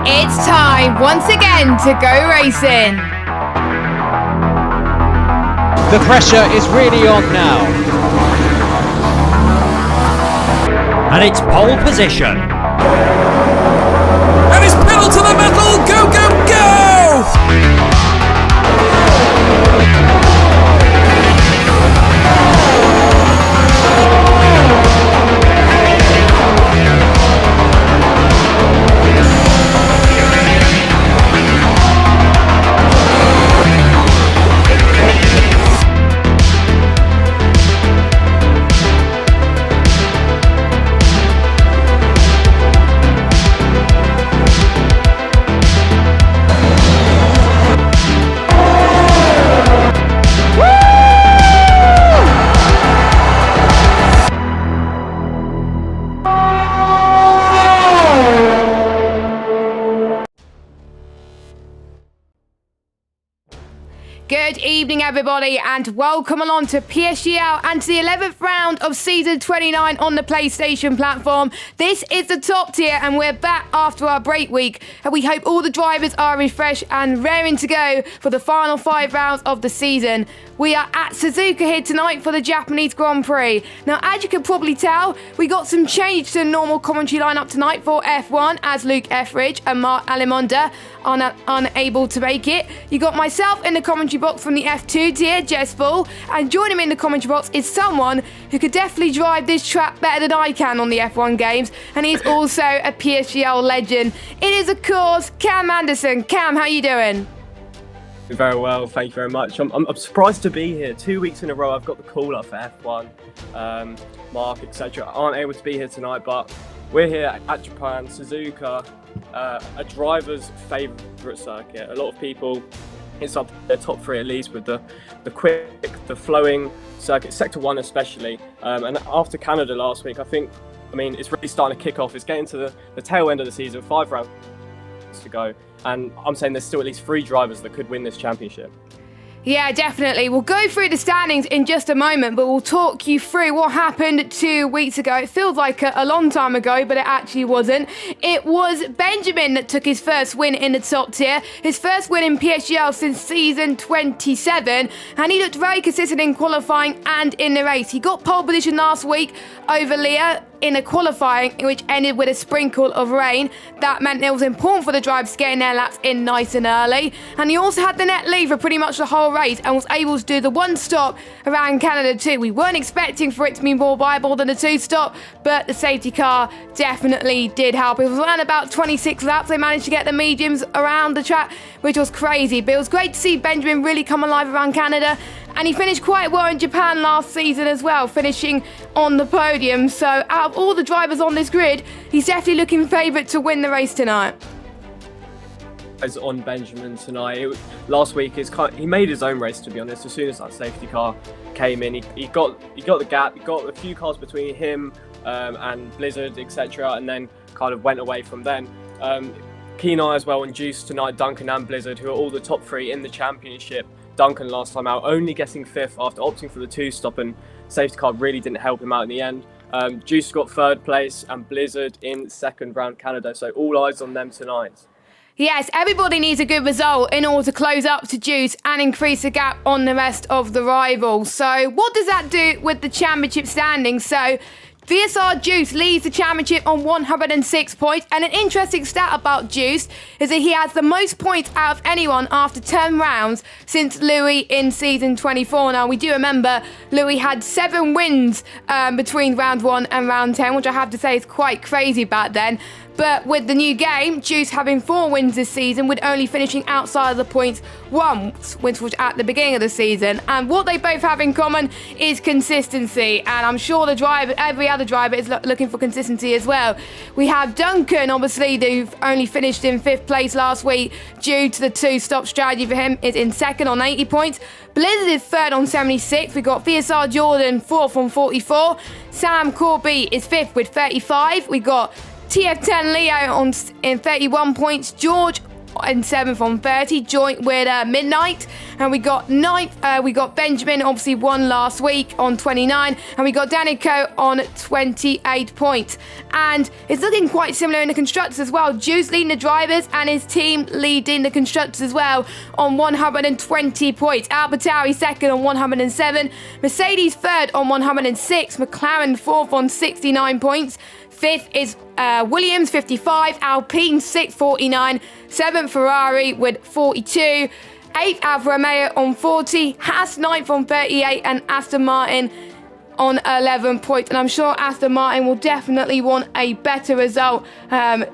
It's time once again to go racing. The pressure is really on now. And it's pole position. And it's pedal to the metal, go, go, go! Good evening, everybody, and welcome along to PSGL and to the 11th round of Season 29 on the PlayStation platform. This is the top tier, and we're back after our break week. And we hope all the drivers are refreshed and raring to go for the final 5 rounds of the season. We are at Suzuka here tonight for the Japanese Grand Prix. Now, as you can probably tell, we got some change to the normal commentary lineup tonight for F1, as Luke Etheridge and Mark Alimonda are unable to make it. You got myself in the commentary box from the F2 tier, Jess Bull, and joining me in the commentary box is someone who could definitely drive this track better than I can on the F1 games, and he's also a PSGL legend. It is, of course, Cam Anderson. Cam, how you doing? Very well, thank you very much. I'm surprised to be here. 2 weeks in a row I've got the call up for F1. Mark, etc. aren't able to be here tonight, but we're here at Japan, Suzuka, a driver's favourite circuit. A lot of people, it's up their top 3 at least, with the quick, the flowing circuit, Sector 1 especially. And after Canada last week, I mean, it's really starting to kick off. It's getting to the tail end of the season, 5 rounds to go. And I'm saying there's still at least 3 drivers that could win this championship. Yeah, definitely. We'll go through the standings in just a moment, but we'll talk you through what happened 2 weeks ago. It feels like a long time ago, but it actually wasn't. It was Benjamin that took his first win in the top tier, his first win in PSGL since season 27, and he looked very consistent in qualifying and in the race. He got pole position last week over Leah in a qualifying which ended with a sprinkle of rain. That meant it was important for the drivers to get in their laps in nice and early. And he also had the net lead for pretty much the whole race and was able to do the 1 stop around Canada too. We weren't expecting for it to be more viable than the 2 stop, but the safety car definitely did help. It was around about 26 laps. They managed to get the mediums around the track, which was crazy. But it was great to see Benjamin really come alive around Canada. And he finished quite well in Japan last season as well, finishing on the podium. So out of all the drivers on this grid, he's definitely looking favourite to win the race tonight. As on Benjamin tonight, last week he made his own race, to be honest. As soon as that safety car came in, he got the gap. He got a few cars between him and Blizzard, etc., and then kind of went away from then. Keen eye as well on Juice tonight, Duncan and Blizzard, who are all the top 3 in the championship. Duncan last time out only getting 5th after opting for the 2 stop, and safety car really didn't help him out in the end. Juice got 3rd place and Blizzard in 2nd round Canada, so all eyes on them tonight. Yes, everybody needs a good result in order to close up to Juice and increase the gap on the rest of the rivals. So what does that do with the championship standings? So VSR Juice leads the championship on 106 points, and an interesting stat about Juice is that he has the most points out of anyone after 10 rounds since Louis in season 24. Now, we do remember Louis had 7 wins between round 1 and round 10, which I have to say is quite crazy back then. But with the new game, Juice having 4 wins this season, with only finishing outside of the points once, which was at the beginning of the season. And what they both have in common is consistency. And I'm sure every other driver is looking for consistency as well. We have Duncan, obviously, who only finished in 5th place last week due to the 2-stop strategy for him, is in 2nd on 80 points. Blizzard is 3rd on 76. We've got VSR Jordan 4th on 44. Sam Corby is 5th with 35. We got TF10 Leo in 31 points. George and 7th on 30, joint with Midnight. And we got 9th, we got Benjamin, obviously won last week on 29, and we got Danico on 28 points. And it's looking quite similar in the constructors as well. Juice leading the drivers and his team leading the constructors as well on 120 points. AlphaTauri second on 107, Mercedes third on 106, McLaren fourth on 69 points. 5th is Williams, 55, Alpine 6, 49, 7th Ferrari with 42, 8th Alfa Romeo on 40, Haas 9th on 38, and Aston Martin on 11 points. And I'm sure Aston Martin will definitely want a better result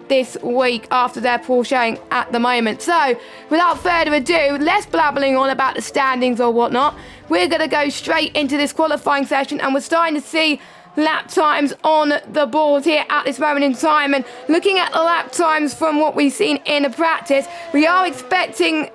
this week after their poor showing at the moment. So without further ado, less blabbling on about the standings or whatnot, we're going to go straight into this qualifying session, and we're starting to see lap times on the board here at this moment in time. And looking at the lap times from what we've seen in the practice, we are expecting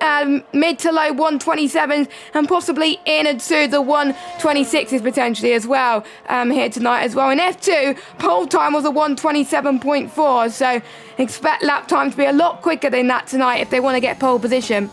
mid to low 127s and possibly into the 126s potentially as well here tonight as well. In F2, pole time was a 127.4, so expect lap time to be a lot quicker than that tonight if they want to get pole position.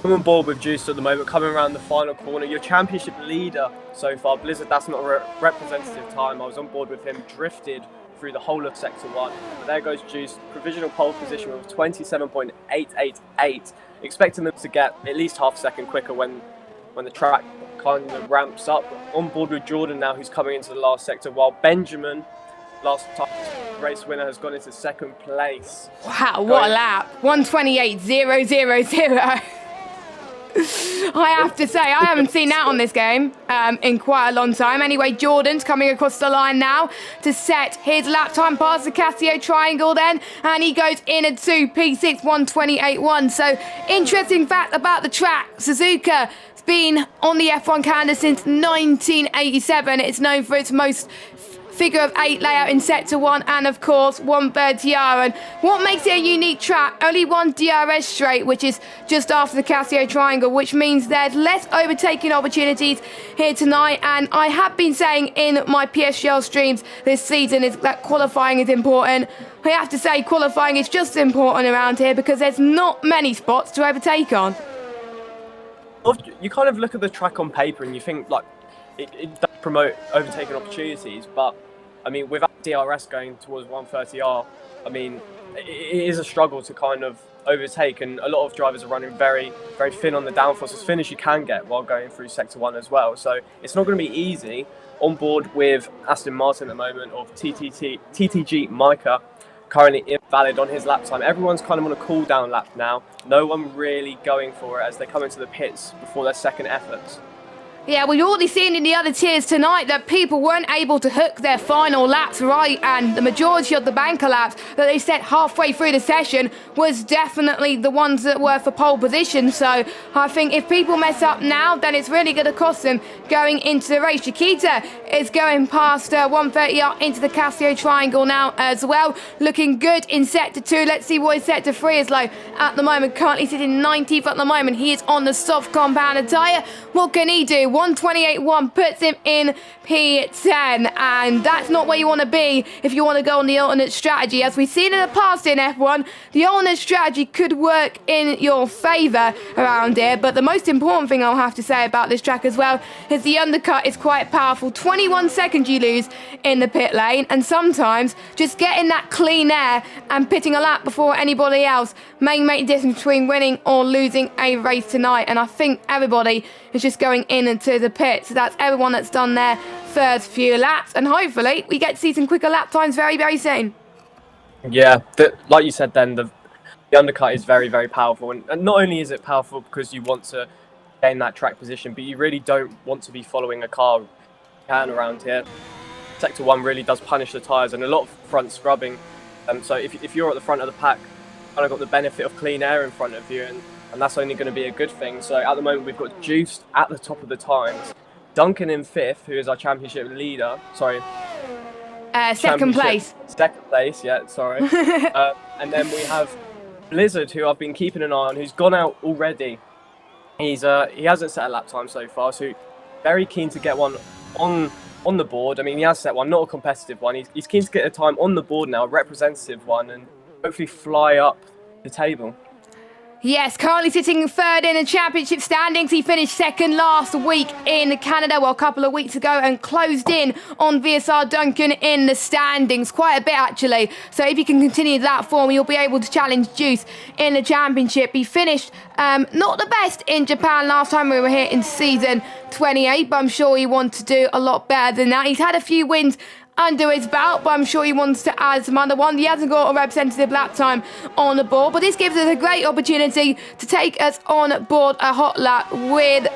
I'm on board with Juice at the moment, coming around the final corner. Your championship leader so far, Blizzard, that's not a representative time. I was on board with him, drifted through the whole of Sector 1. But there goes Juice, provisional pole position with 27.888. Expecting them to get at least half a second quicker when the track kind of ramps up. On board with Jordan now, who's coming into the last sector, while Benjamin, last time race winner, has gone into second place. Wow, what a lap. 128.000. I have to say, I haven't seen that on this game in quite a long time. Anyway, Jordan's coming across the line now to set his lap time past the Casio triangle then, and he goes in at 2 P6 128.1. So, interesting fact about the track, Suzuka has been on the F1 calendar since 1987. It's known for its most figure of 8 layout in Sector 1 and of course 1/3 TR. And what makes it a unique track, only one DRS straight, which is just after the Casio triangle, which means there's less overtaking opportunities here tonight. And I have been saying in my PSGL streams this season is that qualifying is important. I have to say qualifying is just as important around here because there's not many spots to overtake on. You kind of look at the track on paper and you think like it does promote overtaking opportunities, but I mean, without DRS going towards 130R, I mean, it is a struggle to kind of overtake, and a lot of drivers are running very, very thin on the downforce, as thin as you can get while going through Sector 1 as well. So it's not going to be easy. On board with Aston Martin at the moment, of TTG Micah, currently invalid on his lap time. Everyone's kind of on a cool down lap now. No one really going for it as they come into the pits before their second efforts. Yeah, we've already seen in the other tiers tonight that people weren't able to hook their final laps right, and the majority of the banker laps that they set halfway through the session was definitely the ones that were for pole position. So I think if people mess up now, then it's really going to cost them going into the race. Chiquita is going past 130 into the Casio triangle now as well, looking good in Sector 2. Let's see what his Sector 3 is like at the moment. Currently sitting 19th at the moment. He is on the soft compounded tyre. What can he do? 128.1 puts him in P10, and that's not where you want to be if you want to go on the alternate strategy. As we've seen in the past in F1, the alternate strategy could work in your favour around here, but the most important thing I'll have to say about this track as well is the undercut is quite powerful. 21 seconds you lose in the pit lane, and sometimes just getting that clean air and pitting a lap before anybody else may make the difference between winning or losing a race tonight. And I think everybody is just going into the pit. So that's everyone that's done their first few laps, and hopefully we get to see some quicker lap times very, very soon. Yeah, like you said then, the undercut is very, very powerful. And not only is it powerful because you want to gain that track position, but you really don't want to be following a car around here. Sector 1 really does punish the tyres and a lot of front scrubbing. So if you're at the front of the pack, you've kind of got the benefit of clean air in front of you, and that's only going to be a good thing. So at the moment we've got Juice at the top of the times, Duncan in 5th, who is our championship leader. Sorry. Second place. Second place, yeah, sorry. And then we have Blizzard, who I've been keeping an eye on, who's gone out already. He hasn't set a lap time so far, so very keen to get one on the board. I mean, he has set one, not a competitive one. He's keen to get a time on the board now, a representative one, and hopefully fly up the table. Yes, currently sitting third in the championship standings. He finished second last week in Canada, well, a couple of weeks ago, and closed in on VSR Duncan in the standings. Quite a bit, actually. So if you can continue that form, you'll be able to challenge Juice in the championship. He finished not the best in Japan last time we were here in season 28, but I'm sure he wants to do a lot better than that. He's had a few wins under his belt, but I'm sure he wants to add some other ones. He hasn't got a representative lap time on the board, but this gives us a great opportunity to take us on board a hot lap with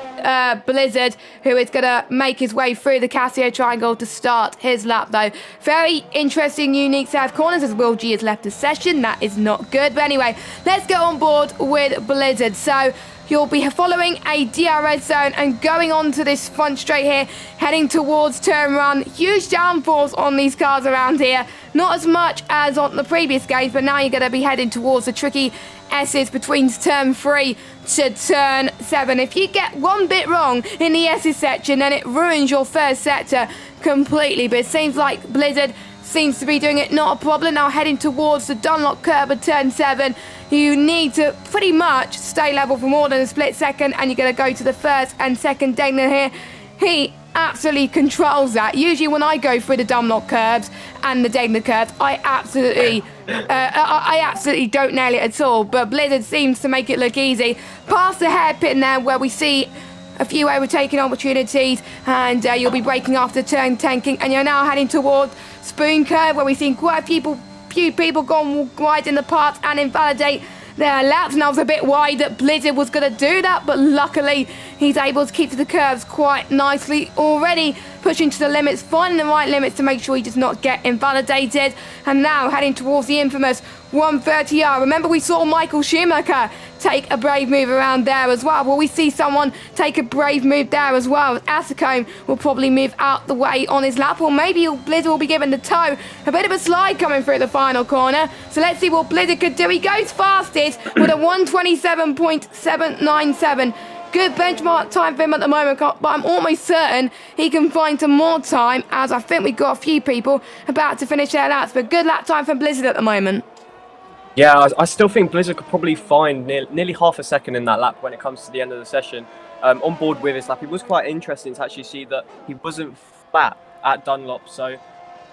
Blizzard, who is going to make his way through the Casio Triangle to start his lap, though. Very interesting, unique set of corners as Will G has left the session. That is not good, but anyway, let's get on board with Blizzard. So you'll be following a DRS zone and going on to this front straight here, heading towards turn run. Huge downforce on these cars around here. Not as much as on the previous games, but now you're going to be heading towards the tricky S's between turn 3 to turn 7. If you get one bit wrong in the S's section, then it ruins your first sector completely. But it seems like Blizzard seems to be doing it not a problem. Now heading towards the Dunlop curb at turn 7. You need to pretty much stay level for more than a split second, and you're going to go to the first and second Degner here. He absolutely controls that. Usually when I go through the Dunlop curbs and the Degner curbs, I absolutely don't nail it at all, but Blizzard seems to make it look easy. Past the hairpin there where we see a few overtaking opportunities, and you'll be braking after turn tanking, and you're now heading towards Spoon Curve where we've seen quite a few people gone wide in the parts and invalidate their laps. And I was a bit worried that Blizzard was going to do that, but luckily he's able to keep to the curves quite nicely. Already pushing to the limits, finding the right limits to make sure he does not get invalidated. And now heading towards the infamous 130R. Remember, we saw Michael Schumacher take a brave move around there as well. Will we see someone take a brave move there as well? Asicone will probably move out the way on his lap, or maybe Blizzard will be given the toe. A bit of a slide coming through the final corner. So let's see what Blizzard could do. He goes fastest with a 127.797. Good benchmark time for him at the moment, but I'm almost certain he can find some more time, as I think we've got a few people about to finish their laps. But good lap time for Blizzard at the moment. Yeah, I still think Blizzard could probably find nearly half a second in that lap when it comes to the end of the session. On board with his lap, it was quite interesting to actually see that he wasn't flat at Dunlop, so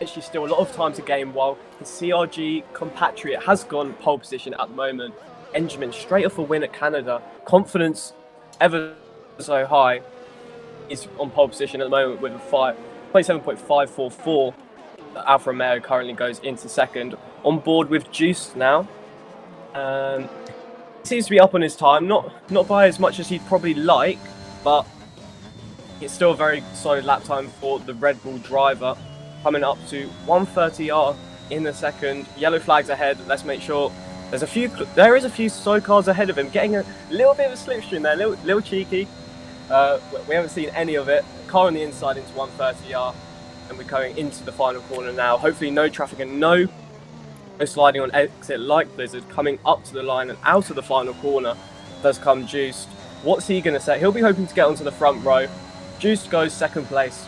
actually still a lot of time to gain, while his CRG compatriot has gone pole position at the moment. Benjamin straight off a win at Canada, confidence ever so high. He's on pole position at the moment with a 27.544. Alfa Romeo currently goes into second. On board with Juice now. Seems to be up on his time, not by as much as he'd probably like, but it's still a very solid lap time for the Red Bull driver. Coming up to 130R in the second. Yellow flags ahead. Let's make sure there is a few slow cars ahead of him, getting a little bit of a slipstream there, little cheeky. We haven't seen any of it. Car on the inside into 130R, and we're going into the final corner now. Hopefully no traffic and no sliding on exit like Blizzard. Coming up to the line and out of the final corner does come Juiced. What's he going to say? He'll be hoping to get onto the front row. Juiced goes second place.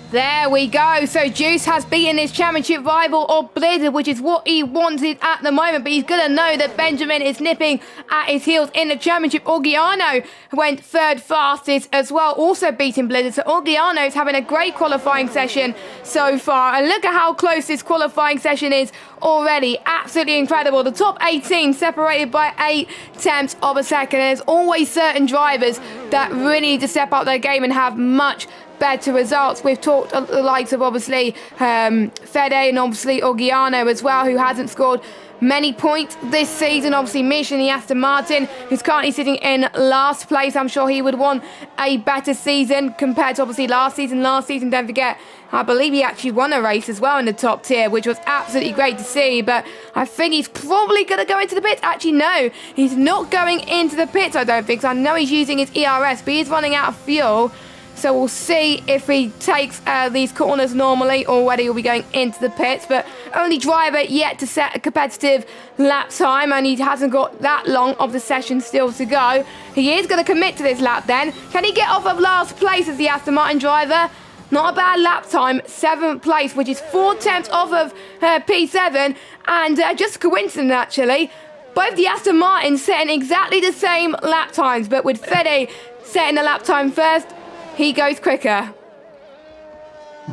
There we go. So Juice has beaten his championship rival of Blizzard, which is what he wanted at the moment. But he's going to know that Benjamin is nipping at his heels in the championship. Orgiano went third fastest as well, also beating Blizzard. So Orgiano's having a great qualifying session so far. And look at how close this qualifying session is already. Absolutely incredible. The top 18 separated by 8/10 of a second. And there's always certain drivers that really need to step up their game and have much better results. We've talked the likes of obviously Fede and obviously Orgiano as well, who hasn't scored many points this season. Obviously Mish in the Aston Martin, who's currently sitting in last place. I'm sure he would want a better season compared to obviously last season. Last season, don't forget, I believe he actually won a race as well in the top tier, which was absolutely great to see. But I think he's probably going to go into the pits. Actually, no, he's not going into the pits, I don't think. So I know he's using his ERS, but he's running out of fuel. So we'll see if he takes these corners normally or whether he'll be going into the pits. But only driver yet to set a competitive lap time, and he hasn't got that long of the session still to go. He is going to commit to this lap then. Can he get off of last place as the Aston Martin driver? Not a bad lap time, 7th place, which is 4/10 off of P7. And just a coincidence, actually, both the Aston Martins setting exactly the same lap times, but with Fede setting the lap time first, he goes quicker.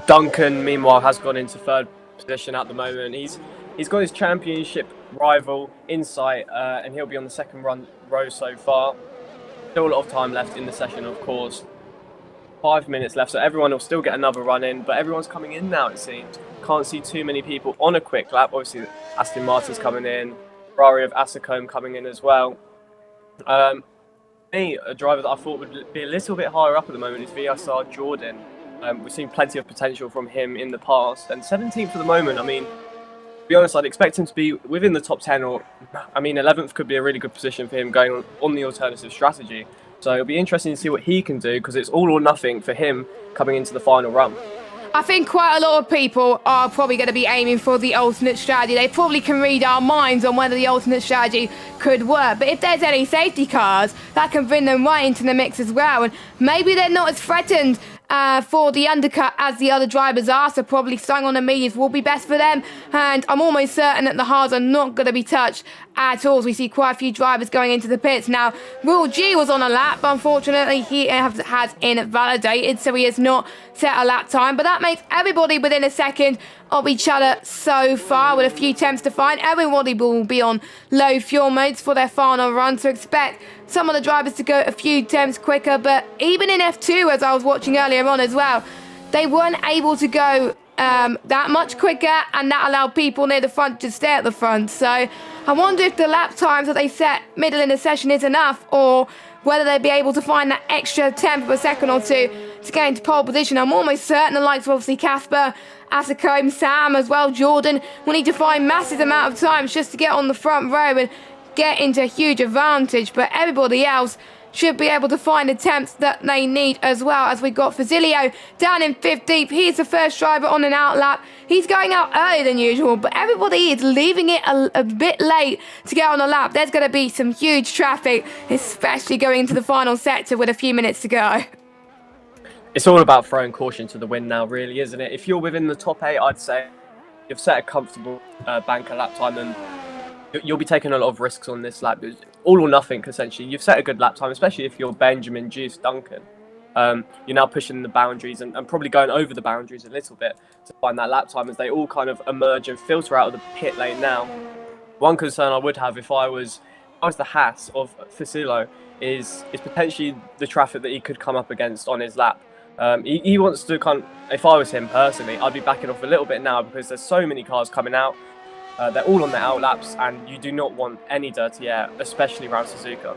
Duncan, meanwhile, has gone into third position at the moment. He's got his championship rival in sight, and he'll be on the second row so far. Still a lot of time left in the session, of course. 5 minutes left, so everyone will still get another run in, but everyone's coming in now, it seems. Can't see too many people on a quick lap. Obviously, Aston Martin's coming in, Ferrari of Asicombe coming in as well. Me, a driver that I thought would be a little bit higher up at the moment is VSR Jordan. We've seen plenty of potential from him in the past, and 17th for the moment. I mean, to be honest, I'd expect him to be within the top 10, or, I mean, 11th could be a really good position for him going on the alternative strategy. So it'll be interesting to see what he can do, because it's all or nothing for him coming into the final run. I think quite a lot of people are probably going to be aiming for the alternate strategy. They probably can read our minds on whether the alternate strategy could work. But if there's any safety cars, that can bring them right into the mix as well. And maybe they're not as threatened for the undercut as the other drivers are, so probably staying on the mediums will be best for them. And I'm almost certain that the hards are not going to be touched at all. So we see quite a few drivers going into the pits. Now, Will G was on a lap, but unfortunately he has invalidated, so he has not set a lap time. But that makes everybody within a second of each other so far, with a few temps to find. Everybody will be on low fuel modes for their final run, so expect some of the drivers to go a few temps quicker. But even in F2, as I was watching earlier on as well, they weren't able to go that much quicker, and that allowed people near the front to stay at the front. So I wonder if the lap times that they set middle in the session is enough, or whether they'll be able to find that extra tenth of a second or two to get into pole position. I'm almost certain the likes of obviously Casper, Asicombe, Sam as well, Jordan will need to find massive amount of times just to get on the front row and get into a huge advantage. But everybody else should be able to find attempts that they need as well, as we got Fazilio down in 15th. He's the first driver on an out lap. He's going out earlier than usual, but everybody is leaving it a bit late to get on a lap. There's going to be some huge traffic, especially going into the final sector with a few minutes to go. It's all about throwing caution to the wind now, really, isn't it? If you're within the top 8, I'd say you've set a comfortable banker lap time, and you'll be taking a lot of risks on this lap. All or nothing, essentially. You've set a good lap time, especially if you're Benjamin, Juice, Duncan. You're now pushing the boundaries and probably going over the boundaries a little bit to find that lap time, as they all kind of emerge and filter out of the pit lane now. One concern I would have if I was the Haas of Facilo is potentially the traffic that he could come up against on his lap. He wants to if I was him personally, I'd be backing off a little bit now, because there's so many cars coming out. They're all on their out laps, and you do not want any dirty air, especially around Suzuka.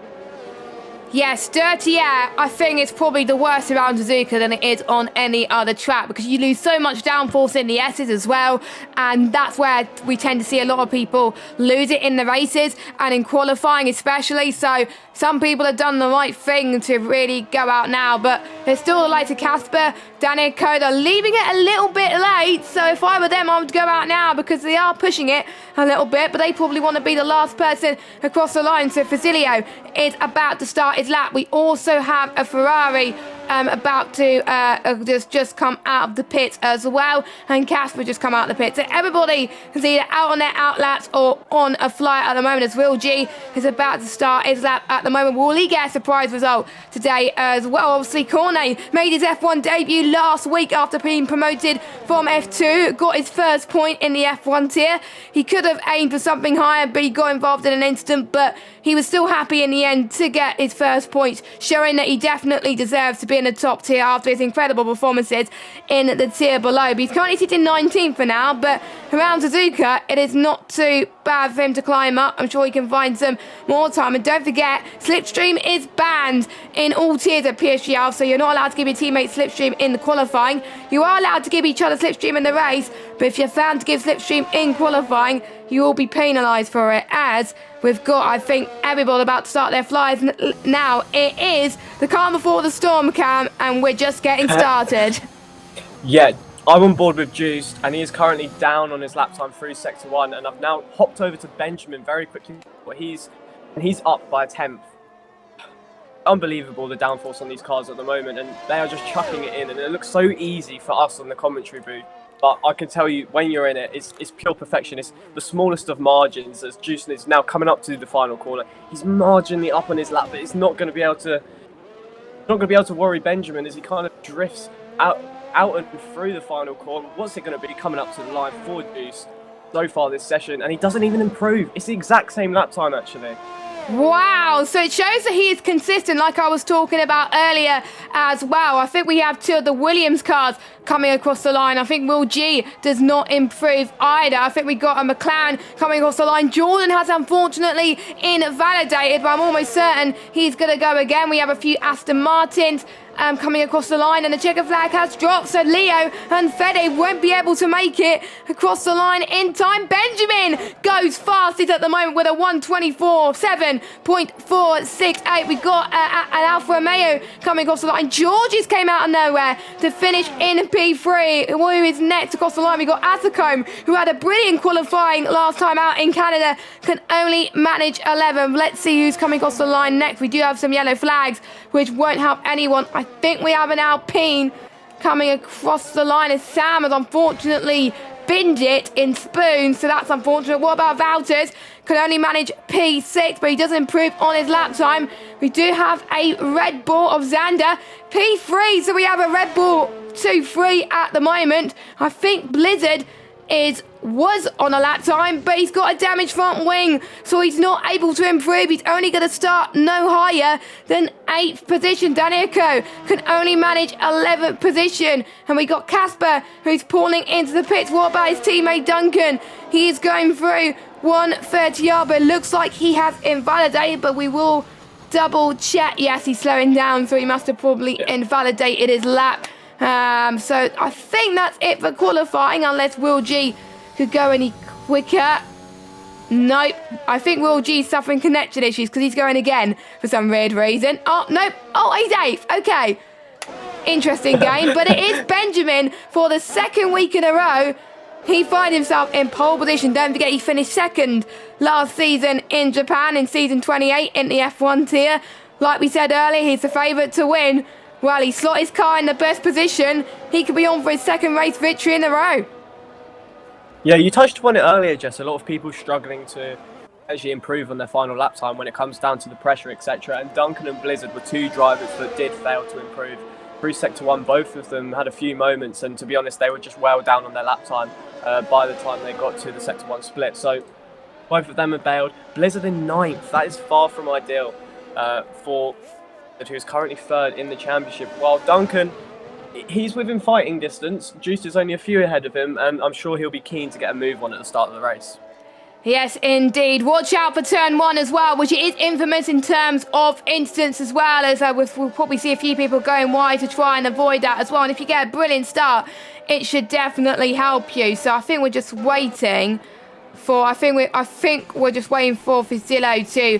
Yes, dirty air, I think it's probably the worst around Suzuka than it is on any other track, because you lose so much downforce in the S's as well, and that's where we tend to see a lot of people lose it in the races and in qualifying especially. So some people have done the right thing to really go out now, but there's still the likes of Casper, Daniel Koda leaving it a little bit late. So if I were them, I would go out now, because they are pushing it a little bit, but they probably want to be the last person across the line. So Fazilio is about to start his lap. We also have a Ferrari about to just come out of the pit as well, and Casper just come out of the pit. So everybody is either out on their out laps or on a flight at the moment, as Will G is about to start his lap at the moment. Will he get a surprise result today as well? Obviously, Cornet made his F1 debut last week after being promoted from F2, got his first point in the F1 tier. He could have aimed for something higher, but he got involved in an incident, but he was still happy in the end to get his first point, showing that he definitely deserves to be in the top tier after his incredible performances in the tier below. But he's currently sitting 19th for now, but around Suzuka, it is not too bad for him to climb up. I'm sure he can find some more time. And don't forget, Slipstream is banned in all tiers at PSGL, so you're not allowed to give your teammates Slipstream in the qualifying. You are allowed to give each other Slipstream in the race, but if you're found to give Slipstream in qualifying, you will be penalised for it, as we've got, I think, everybody about to start their flies now. It is the calm before the storm, Cam, and we're just getting started. Yeah, I'm on board with Juice, and he is currently down on his lap time through Sector 1, and I've now hopped over to Benjamin very quickly. He's up by a tenth. unbelievable, the downforce on these cars at the moment, and they are just chucking it in, and it looks so easy for us on the commentary booth. But I can tell you, when you're in it, it's pure perfection. It's the smallest of margins as Juicen is now coming up to the final corner. He's marginally up on his lap, but it's not going to be able to worry Benjamin as he kind of drifts out and through the final corner. What's it going to be coming up to the line for Juice so far this session? And he doesn't even improve. It's the exact same lap time, actually. Wow, so it shows that he is consistent, like I was talking about earlier as well. I think we have two of the Williams cars coming across the line. I think Will G does not improve either. I think we got a McLaren coming across the line. Jordan has unfortunately invalidated, but I'm almost certain he's going to go again. We have a few Aston Martins coming across the line, and the checker flag has dropped, so Leo and Fede won't be able to make it across the line in time. Benjamin goes fastest at the moment with a 1:24.7.468. We got an Alfa Romeo coming across the line. Georges came out of nowhere to finish in P3. Who is next across the line? We got Azicombe, who had a brilliant qualifying last time out in Canada, can only manage 11. Let's see who's coming across the line next. We do have some yellow flags, which won't help anyone. I think we have an Alpine coming across the line, as Sam has unfortunately binned it in Spoon, so that's unfortunate. What about Wouters? Can only manage P6, but he doesn't improve on his lap time. We do have a Red Bull of Xander, P3, so we have a Red Bull 2-3 at the moment. I think Blizzard was on a lap time, but he's got a damaged front wing, so he's not able to improve. He's only going to start no higher than 8th position. Danielko can only manage 11th position, and we got Casper, who's pulling into the pits. What about his teammate Duncan? He is going through 1:30 but it looks like he has invalidated, but we will double check. Yes, he's slowing down, so he must have probably invalidated his lap. So I think that's it for qualifying, unless Will G could go any quicker. Nope. I think Will G's suffering connection issues because he's going again for some weird reason. Oh, nope. Oh, he's 8th. Okay. Interesting game. But it is Benjamin for the second week in a row. He finds himself in pole position. Don't forget he finished 2nd last season in Japan in season 28 in the F1 tier. Like we said earlier, he's the favourite to win. Well, he slot his car in the best position. He could be on for his 2nd race victory in a row. Yeah, you touched upon it earlier, Jess. A lot of people struggling to actually improve on their final lap time when it comes down to the pressure, etc. And Duncan and Blizzard were two drivers that did fail to improve. Through Sector 1, both of them had a few moments, and to be honest, they were just well down on their lap time by the time they got to the Sector 1 split. So both of them have bailed. Blizzard in 9th. That is far from ideal for who is currently 3rd in the championship, while Duncan, he's within fighting distance. Juice is only a few ahead of him, and I'm sure he'll be keen to get a move on at the start of the race. Yes, indeed. Watch out for turn 1 as well, which is infamous in terms of incidents as well, as we'll probably see a few people going wide to try and avoid that as well. And if you get a brilliant start, it should definitely help you. So I think we're just waiting for, I think we're just waiting for Fazillo to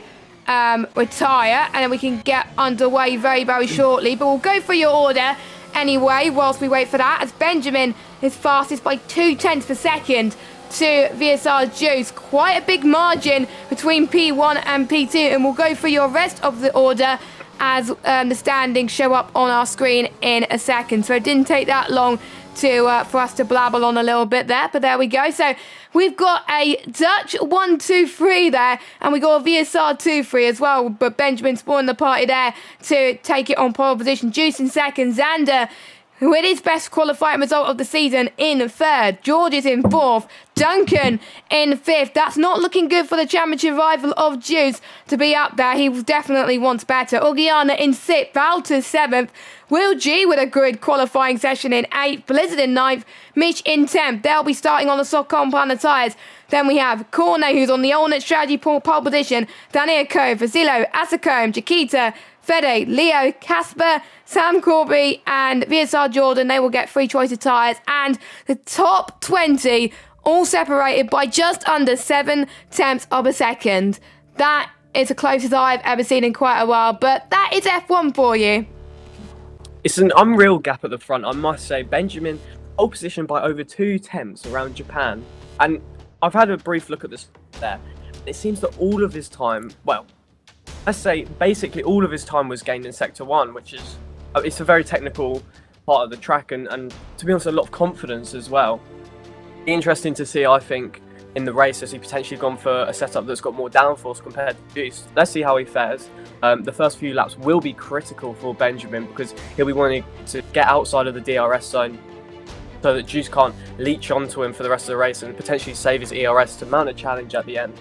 retire, and then we can get underway very, very shortly. But we'll go for your order anyway whilst we wait for that, as Benjamin is fastest by 0.2 per second to VSR Juice. Quite a big margin between P1 and P2, and we'll go for your rest of the order as the standings show up on our screen in a second. So it didn't take that long for us to blabble on a little bit there, but there we go. So we've got a Dutch 1-2-3 there, and we got a VSR 2-3 as well, but Benjamin spawned the party there to take it on pole position. Juice in 2nd, Xander, who had his best qualifying result of the season, in 3rd. George is in 4th. Duncan in 5th. That's not looking good for the championship rival of Juice to be up there. He definitely wants better. Ogiana in 6th. Valter 7th. Will G with a good qualifying session in 8th. Blizzard in 9th. Mitch in 10th. They'll be starting on the soft compound of tyres. Then we have Cornet, who's on the alternate strategy pole position. Danielko, Vasilo, Asacombe, Chiquita, Fede, Leo, Casper, Sam Corby, and VSR Jordan. They will get 3 choice of tyres. And the top 20 all separated by just under 0.7 of a second. That is the closest I've ever seen in quite a while, but that is F1 for you. It's an unreal gap at the front, I must say. Benjamin, pole position by over 0.2 around Japan. And I've had a brief look at this there. It seems that all of his time, well, let's say basically all of his time was gained in Sector 1, which is it's a very technical part of the track, and to be honest, a lot of confidence as well. Interesting to see, I think, in the race, as he potentially gone for a setup that's got more downforce compared to Juice. Let's see how he fares. The first few laps will be critical for Benjamin because he'll be wanting to get outside of the DRS zone so that Juice can't leech onto him for the rest of the race and potentially save his ERS to mount a challenge at the end.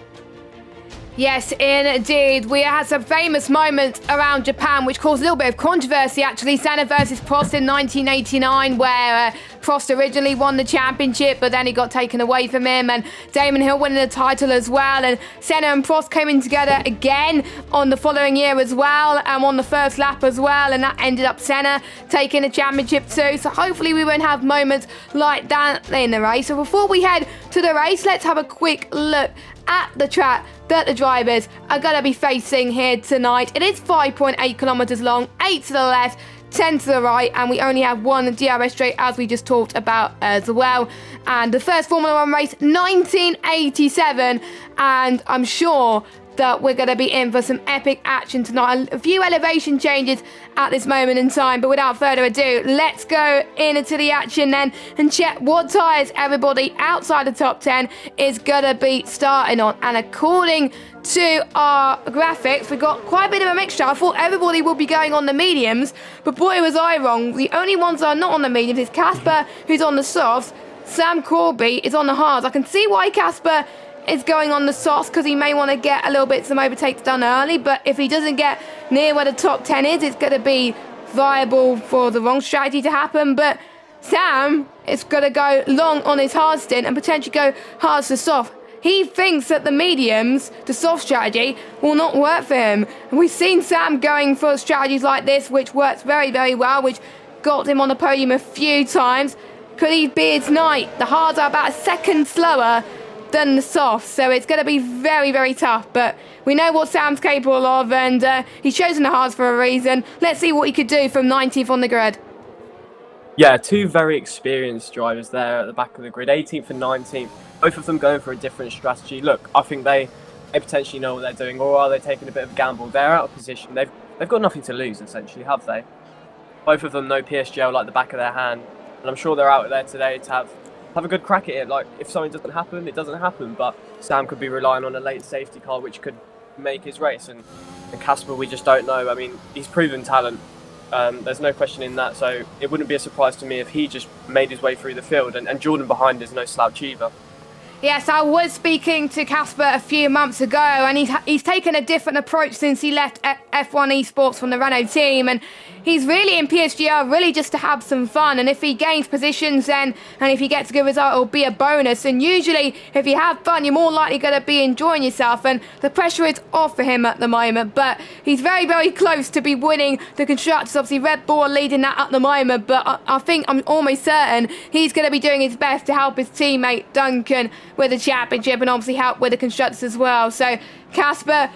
Yes, indeed. We had some famous moments around Japan, which caused a little bit of controversy, actually. Senna versus Prost in 1989, where Prost originally won the championship, but then he got taken away from him, and Damon Hill winning the title as well. And Senna and Prost came in together again on the following year as well, and on the first lap as well, and that ended up Senna taking the championship too. So hopefully we won't have moments like that in the race. So before we head to the race, let's have a quick look at the track that the drivers are going to be facing here tonight. It is 5.8 kilometers long, 8 to the left, 10 to the right, and we only have one DRS straight, as we just talked about as well. And the first Formula 1 race, 1987, and I'm sure that we're going to be in for some epic action tonight. A few elevation changes at this moment in time, but without further ado, let's go into the action then and check what tyres everybody outside the top 10 is going to be starting on. And according to our graphics, we got quite a bit of a mixture. I thought everybody would be going on the mediums, but boy was I wrong. The only ones that are not on the mediums is Casper, who's on the softs. Sam Corby is on the hards. I can see why Casper is going on the softs, because he may want to get a little bit some overtakes done early, but if he doesn't get near where the top 10 is, it's going to be viable for the wrong strategy to happen. But Sam is going to go long on his hard stint and potentially go hard to soft. He thinks that the mediums, the soft strategy, will not work for him. And we've seen Sam going for strategies like this, which works very, very well, which got him on the podium a few times. Could he be his night? The hards are about a second slower than the soft, so it's going to be very, very tough, but we know what Sam's capable of, and he's chosen the hards for a reason. Let's see what he could do from 19th on the grid. Yeah, two very experienced drivers there at the back of the grid, 18th and 19th, both of them going for a different strategy. Look, I think they potentially know what they're doing, or are they taking a bit of a gamble? They're out of position. They've got nothing to lose, essentially, have they? Both of them know PSGL like the back of their hand, and I'm sure they're out there today to have a good crack at it. Like, if something doesn't happen, it doesn't happen, but Sam could be relying on a late safety car which could make his race, and Casper, we just don't know. I mean, he's proven talent, there's no question in that, so it wouldn't be a surprise to me if he just made his way through the field, and Jordan behind is no slouch either. Yes, I was speaking to Casper a few months ago, and he's taken a different approach since he left F1 Esports from the Renault team, and he's really in PSGL really just to have some fun. And if he gains positions then, and if he gets a good result, it'll be a bonus. And usually, if you have fun, you're more likely going to be enjoying yourself, and the pressure is off for him at the moment. But he's very, very close to be winning the Constructors. Obviously, Red Bull are leading that at the moment, but I think I'm almost certain he's going to be doing his best to help his teammate Duncan with the championship, and obviously help with the Constructors as well. So Casper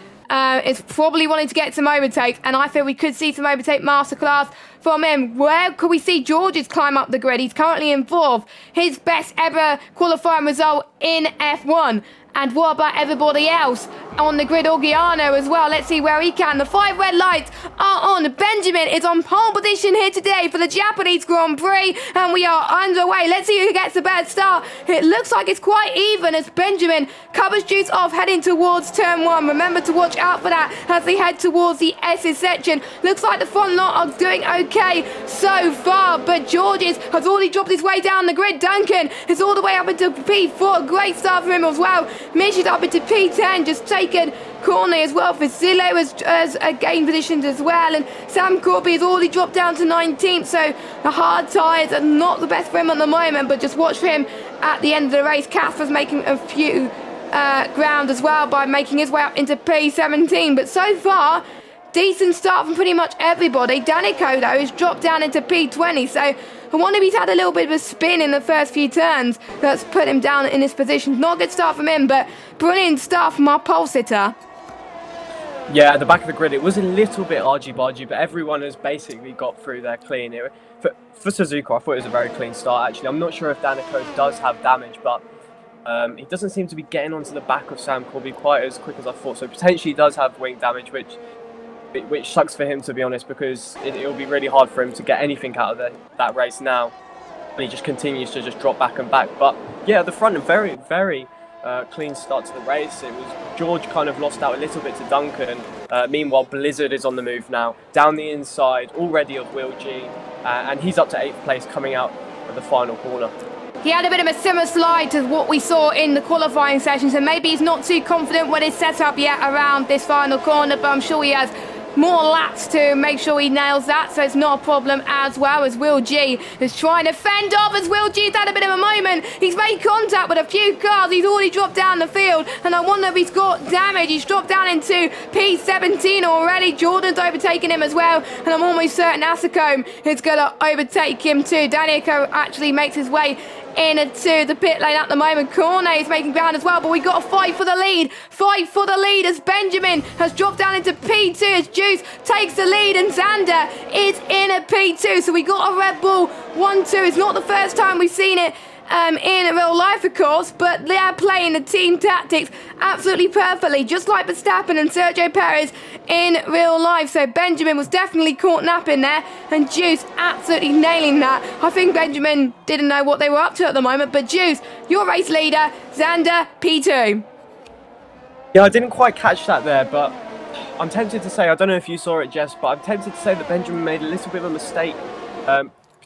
is probably wanting to get some overtakes, and I feel we could see some overtake masterclass from him. Where could we see George's climb up the grid? He's currently in 4th, his best ever qualifying result in F1. And what about everybody else on the grid? Orgiano as well. Let's see where he can. The 5 red lights are on. Benjamin is on pole position here today for the Japanese Grand Prix, and we are underway. Let's see who gets the better start. It looks like it's quite even as Benjamin covers Juice off heading towards turn 1. Remember to watch out for that as they head towards the S's section. Looks like the front lot are doing okay so far, but Georges has already dropped his way down the grid. Duncan is all the way up into P4. Great start for him as well. Mitch is up into P10, just taken corner as well. Fazillo has gained positions as well, and Sam Corby has already dropped down to 19th, so the hard tyres are not the best for him at the moment, but just watch for him at the end of the race. Casper's making a few ground as well by making his way up into P17, but so far decent start from pretty much everybody. Danico though has dropped down into P20, so I wonder if he's had a little bit of a spin in the first few turns that's put him down in this position. Not a good start from him, but brilliant start from our pole sitter. Yeah, at the back of the grid, it was a little bit argy-bargy, but everyone has basically got through there clean. For Suzuka, I thought it was a very clean start, actually. I'm not sure if Danico does have damage, but he doesn't seem to be getting onto the back of Sam Corby quite as quick as I thought, so potentially he does have wing damage, which which sucks for him, to be honest, because it'll be really hard for him to get anything out of that race now. And he just continues to just drop back and back. But yeah, the front, a very, very clean start to the race. It was George kind of lost out a little bit to Duncan. Meanwhile, Blizzard is on the move now, down the inside already of Will G, and he's up to 8th place coming out of the final corner. He had a bit of a similar slide to what we saw in the qualifying session, so maybe he's not too confident with his setup yet around this final corner, but I'm sure he has more laps to make sure he nails that, so it's not a problem as well. As Will G is trying to fend off, as Will G's had a bit of a moment. He's made contact with a few cars. He's already dropped down the field, and I wonder if he's got damage. He's dropped down into P17 already. Jordan's overtaken him as well, and I'm almost certain Asacombe is going to overtake him too. Danielko actually makes his way into the pit lane at the moment. Cornet is making ground as well, but we got to fight for the lead. Fight for the lead as Benjamin has dropped down into P2 as Juice takes the lead and Xander is in a P2. So we got a Red Bull 1-2. It's not the first time we've seen it in real life, of course, but they are playing the team tactics absolutely perfectly, just like Verstappen and Sergio Perez in real life. So Benjamin was definitely caught napping there, and Juice absolutely nailing that. I think Benjamin didn't know what they were up to at the moment, but Juice, your race leader, Xander, P2. Yeah, I didn't quite catch that there, but I'm tempted to say, I don't know if you saw it, Jess, but I'm tempted to say that Benjamin made a little bit of a mistake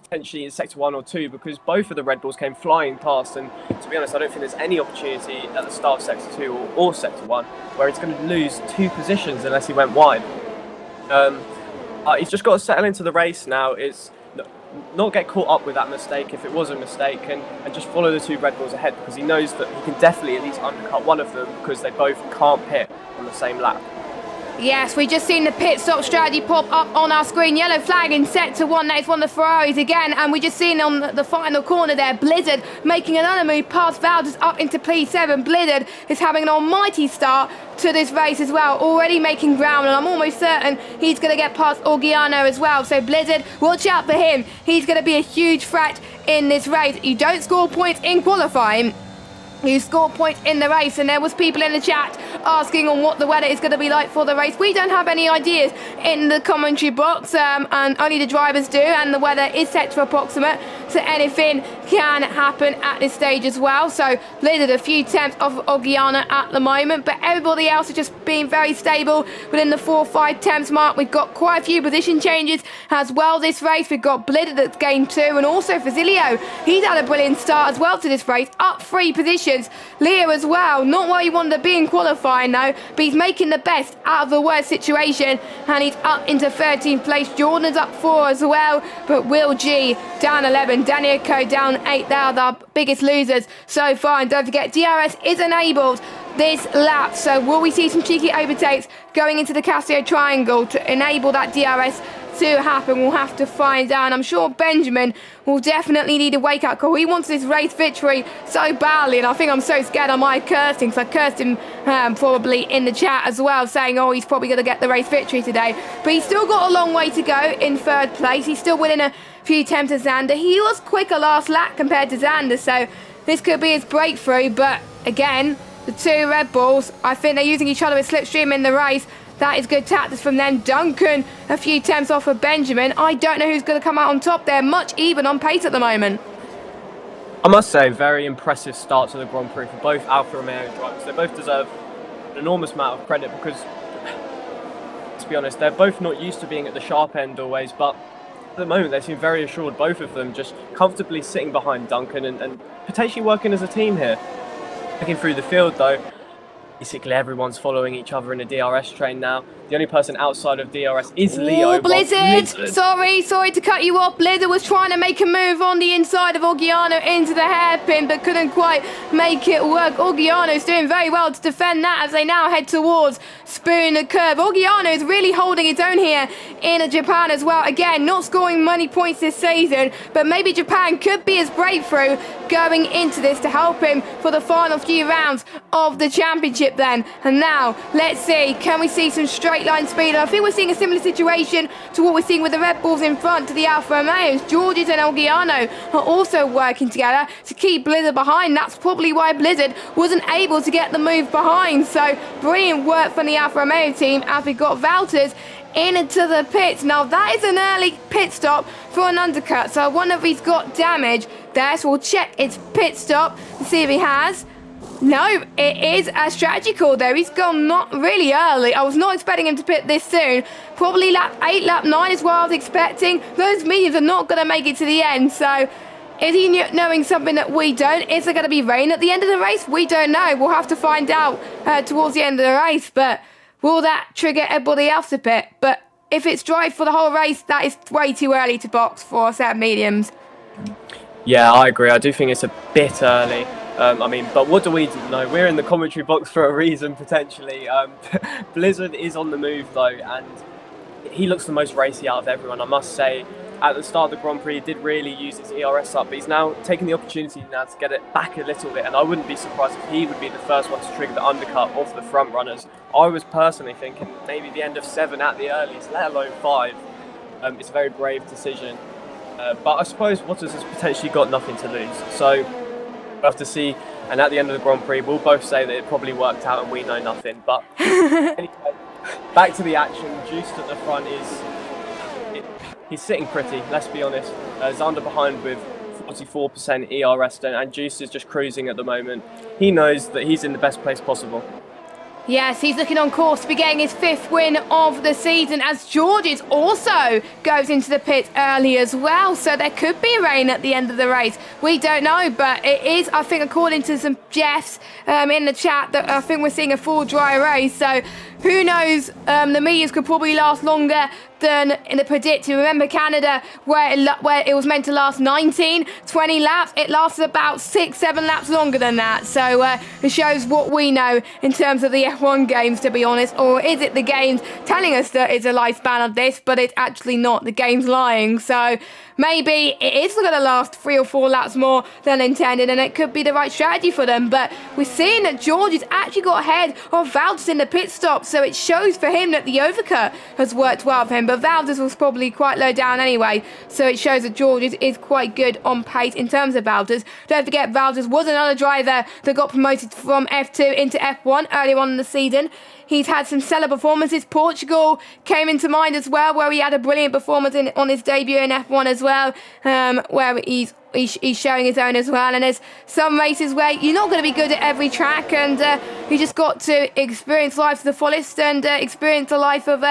potentially in sector 1 or 2, because both of the Red Bulls came flying past, and to be honest, I don't think there's any opportunity at the start of sector 2 or sector 1 where he's going to lose 2 positions unless he went wide. He's just got to settle into the race now. It's not get caught up with that mistake if it was a mistake, and just follow the 2 Red Bulls ahead, because he knows that he can definitely at least undercut one of them, because they both can't pit on the same lap. Yes, we just seen the pit stop strategy pop up on our screen. Yellow flag in sector 1. That is one of the Ferraris again. And we just seen on the final corner there, Blizzard making another move past Valdez up into P7. Blizzard is having an almighty start to this race as well, already making ground. And I'm almost certain he's going to get past Orgiano as well. So Blizzard, watch out for him. He's going to be a huge threat in this race. You don't score points in qualifying, you score points in the race. And there was people in the chat asking on what the weather is going to be like for the race. We don't have any ideas in the commentary box, and only the drivers do, and the weather is set to approximate, so anything can happen at this stage as well. So Blizzard a few tenths off Orgiana at the moment, but everybody else is just being very stable within the 4-5 tenths mark. We've got quite a few position changes as well this race. We've got Blizzard that's gained 2, and also Fazilio, he's had a brilliant start as well to this race, up 3 positions. Leo as well, not where he wanted to be in qualifying though, but he's making the best out of the worst situation, and he's up into 13th place. Jordan's up 4 as well, but Will G down 11, Daniel Co down 8. They are the biggest losers so far. And don't forget, DRS is enabled this lap, so will we see some cheeky overtakes going into the Casio Triangle to enable that DRS to happen? We'll have to find out. And I'm sure Benjamin will definitely need a wake-up call. He wants this race victory so badly, and I think I'm so scared I might curse him, because I cursed him probably in the chat as well, saying, oh, he's probably going to get the race victory today. But he's still got a long way to go in 3rd place. He's still winning a few attempts at Xander. He was quicker last lap compared to Xander, so this could be his breakthrough. But again, the 2 Red Bulls, I think they're using each other as slipstream in the race. That is good tactics from them. Duncan a few tenths off of Benjamin. I don't know who's going to come out on top there. Much even on pace at the moment. I must say, very impressive start to the Grand Prix for both Alfa Romeo drivers. They both deserve an enormous amount of credit, because, to be honest, they're both not used to being at the sharp end always, but at the moment they seem very assured, both of them, just comfortably sitting behind Duncan and potentially working as a team here. Looking through the field though, basically everyone's following each other in a DRS train now. The only person outside of DRS is Leo. Oh, Blizzard! Sorry to cut you off. Blizzard was trying to make a move on the inside of Orgiano into the hairpin, but couldn't quite make it work. Orgiano's doing very well to defend that as they now head towards Spoon the curve. Orgiano is really holding its own here in Japan as well. Again, not scoring many points this season, but maybe Japan could be his breakthrough going into this to help him for the final few rounds of the championship then. And now, let's see, can we see some straight line speed? And I think we're seeing a similar situation to what we're seeing with the Red Bulls in front to the Alfa Romeos. Georges and Orgiano are also working together to keep Blizzard behind. That's probably why Blizzard wasn't able to get the move behind. So brilliant work from the Alfa Romeo team as we got Valtters into the pits. Now that is an early pit stop for an undercut, so I wonder if he's got damage there. So we'll check its pit stop to see if he has. No, it is a strategy call though. He's gone not really early. I was not expecting him to pit this soon. Probably lap 8, lap 9 is what I was expecting. Those mediums are not going to make it to the end, so is he knowing something that we don't? Is there going to be rain at the end of the race? We don't know. We'll have to find out towards the end of the race, but will that trigger everybody else to pit? But if it's dry for the whole race, that is way too early to box for a set of mediums. Yeah, I agree. I do think it's a bit early. But what do we know? We're in the commentary box for a reason, potentially. Blizzard is on the move, though, and he looks the most racy out of everyone, I must say. At the start of the Grand Prix, he did really use his ERS up, but he's now taking the opportunity now to get it back a little bit, and I wouldn't be surprised if he would be the first one to trigger the undercut off the front runners. I was personally thinking maybe the end of 7 at the earliest, let alone 5. It's a very brave decision. But I suppose Waters has potentially got nothing to lose. So we'll have to see. And at the end of the Grand Prix, we'll both say that it probably worked out and we know nothing. But anyway, back to the action. Juiced at the front he's sitting pretty, let's be honest. Zander behind with 44% ERS and Juice is just cruising at the moment. He knows that he's in the best place possible. Yes, he's looking on course to be getting his 5th win of the season, as Georges also goes into the pit early as well. So there could be rain at the end of the race. We don't know, but it is, I think, according to some Jeffs in the chat, that I think we're seeing a full dry race. So who knows, the mediums could probably last longer than in the predicted. Remember Canada, where it was meant to last 19, 20 laps, it lasted about 6, 7 laps longer than that. So it shows what we know in terms of the F1 games, to be honest. Or is it the games telling us that it's a lifespan of this, but it's actually not, the game's lying. So maybe it is going to last 3 or 4 laps more than intended, and it could be the right strategy for them. But we're seeing that Georges actually got ahead of Valdes in the pit stop, so it shows for him that the overcut has worked well for him. But Valdes was probably quite low down anyway, so it shows that Georges is quite good on pace in terms of Valdes. Don't forget, Valdes was another driver that got promoted from F2 into F1 earlier on in the season. He's had some stellar performances. Portugal came into mind as well, where he had a brilliant performance on his debut in F1 as well, where he's showing his own as well. And there's some races where you're not going to be good at every track, and you just got to experience life to the fullest and experience the life of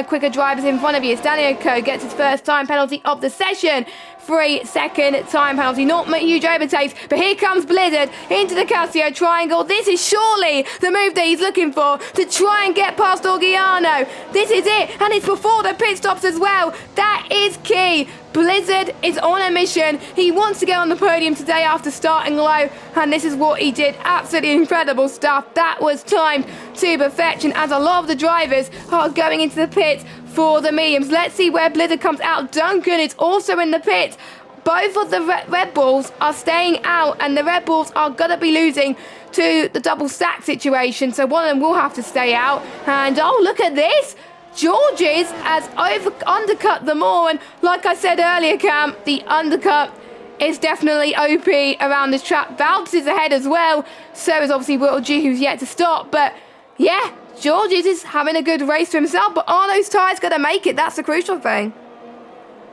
quicker drivers in front of you. Daniel Coe gets his first time penalty of the session. 3-second time penalty, not huge overtakes, but here comes Blizzard into the Casio triangle. This is surely the move that he's looking for to try and get past Orgiano. This is it, and it's before the pit stops as well. That is key. Blizzard is on a mission. He wants to get on the podium today after starting low, and this is what he did. Absolutely incredible stuff. That was timed to perfection, as a lot of the drivers are going into the pits for the mediums. Let's see where Blizzard comes out. Duncan is also in the pit. Both of the Red Bulls are staying out, and the Red Bulls are going to be losing to the double stack situation, so one of them will have to stay out. And oh, look at this. Georges has undercut them all, and like I said earlier, Cam, the undercut is definitely OP around this track. Valdes is ahead as well, so is obviously Will G, who's yet to stop. But yeah, Georges is having a good race for himself, but are those tyres going to make it? That's the crucial thing.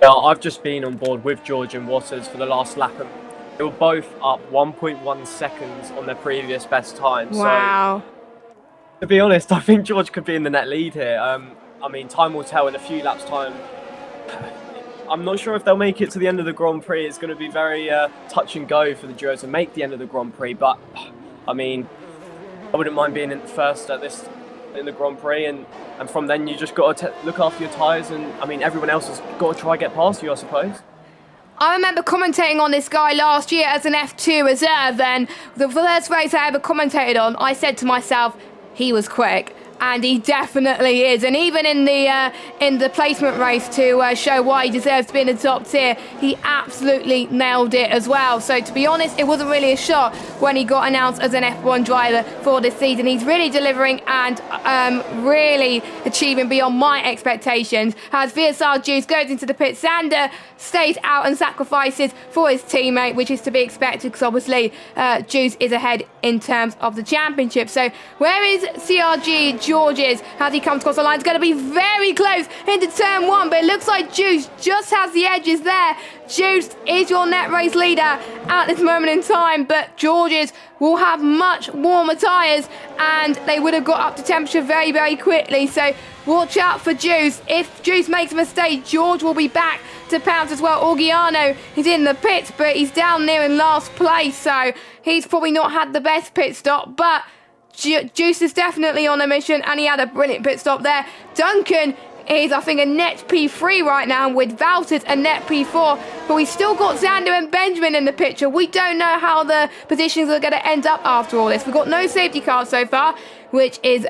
Well, I've just been on board with George and Waters for the last lap, and they were both up 1.1 seconds on their previous best time. Wow. So, to be honest, I think George could be in the net lead here. I mean, time will tell in a few laps' time. I'm not sure if they'll make it to the end of the Grand Prix. It's going to be very touch and go for the duo to make the end of the Grand Prix. But, I mean, I wouldn't mind being in first in the Grand Prix. And from then, you just got to look after your tyres. And, I mean, everyone else has got to try and get past you, I suppose. I remember commentating on this guy last year as an F2 reserve, and the first race I ever commentated on, I said to myself, he was quick. And he definitely is. And even in the placement race to show why he deserves to be in the top tier, he absolutely nailed it as well. So to be honest, it wasn't really a shot when he got announced as an F1 driver for this season. He's really delivering and really achieving beyond my expectations. As VSR Juice goes into the pit, Zander stays out and sacrifices for his teammate, which is to be expected because obviously Juice is ahead in terms of the championship. So where is CRG George is as he comes across the line. It's going to be very close into turn 1, but it looks like Juice just has the edges there. Juice is your net race leader at this moment in time, but George's will have much warmer tyres and they would have got up to temperature very, very quickly. So watch out for Juice. If Juice makes a mistake, George will be back to pounce as well. Orgiano is in the pits, but he's down there in last place, so he's probably not had the best pit stop, but Juice is definitely on a mission and he had a brilliant pit stop there. Duncan is, I think, a net P3 right now, with Valters a net P4, but we still got Xander and Benjamin in the picture. We don't know how the positions are going to end up after all this. We've got no safety cars so far, which is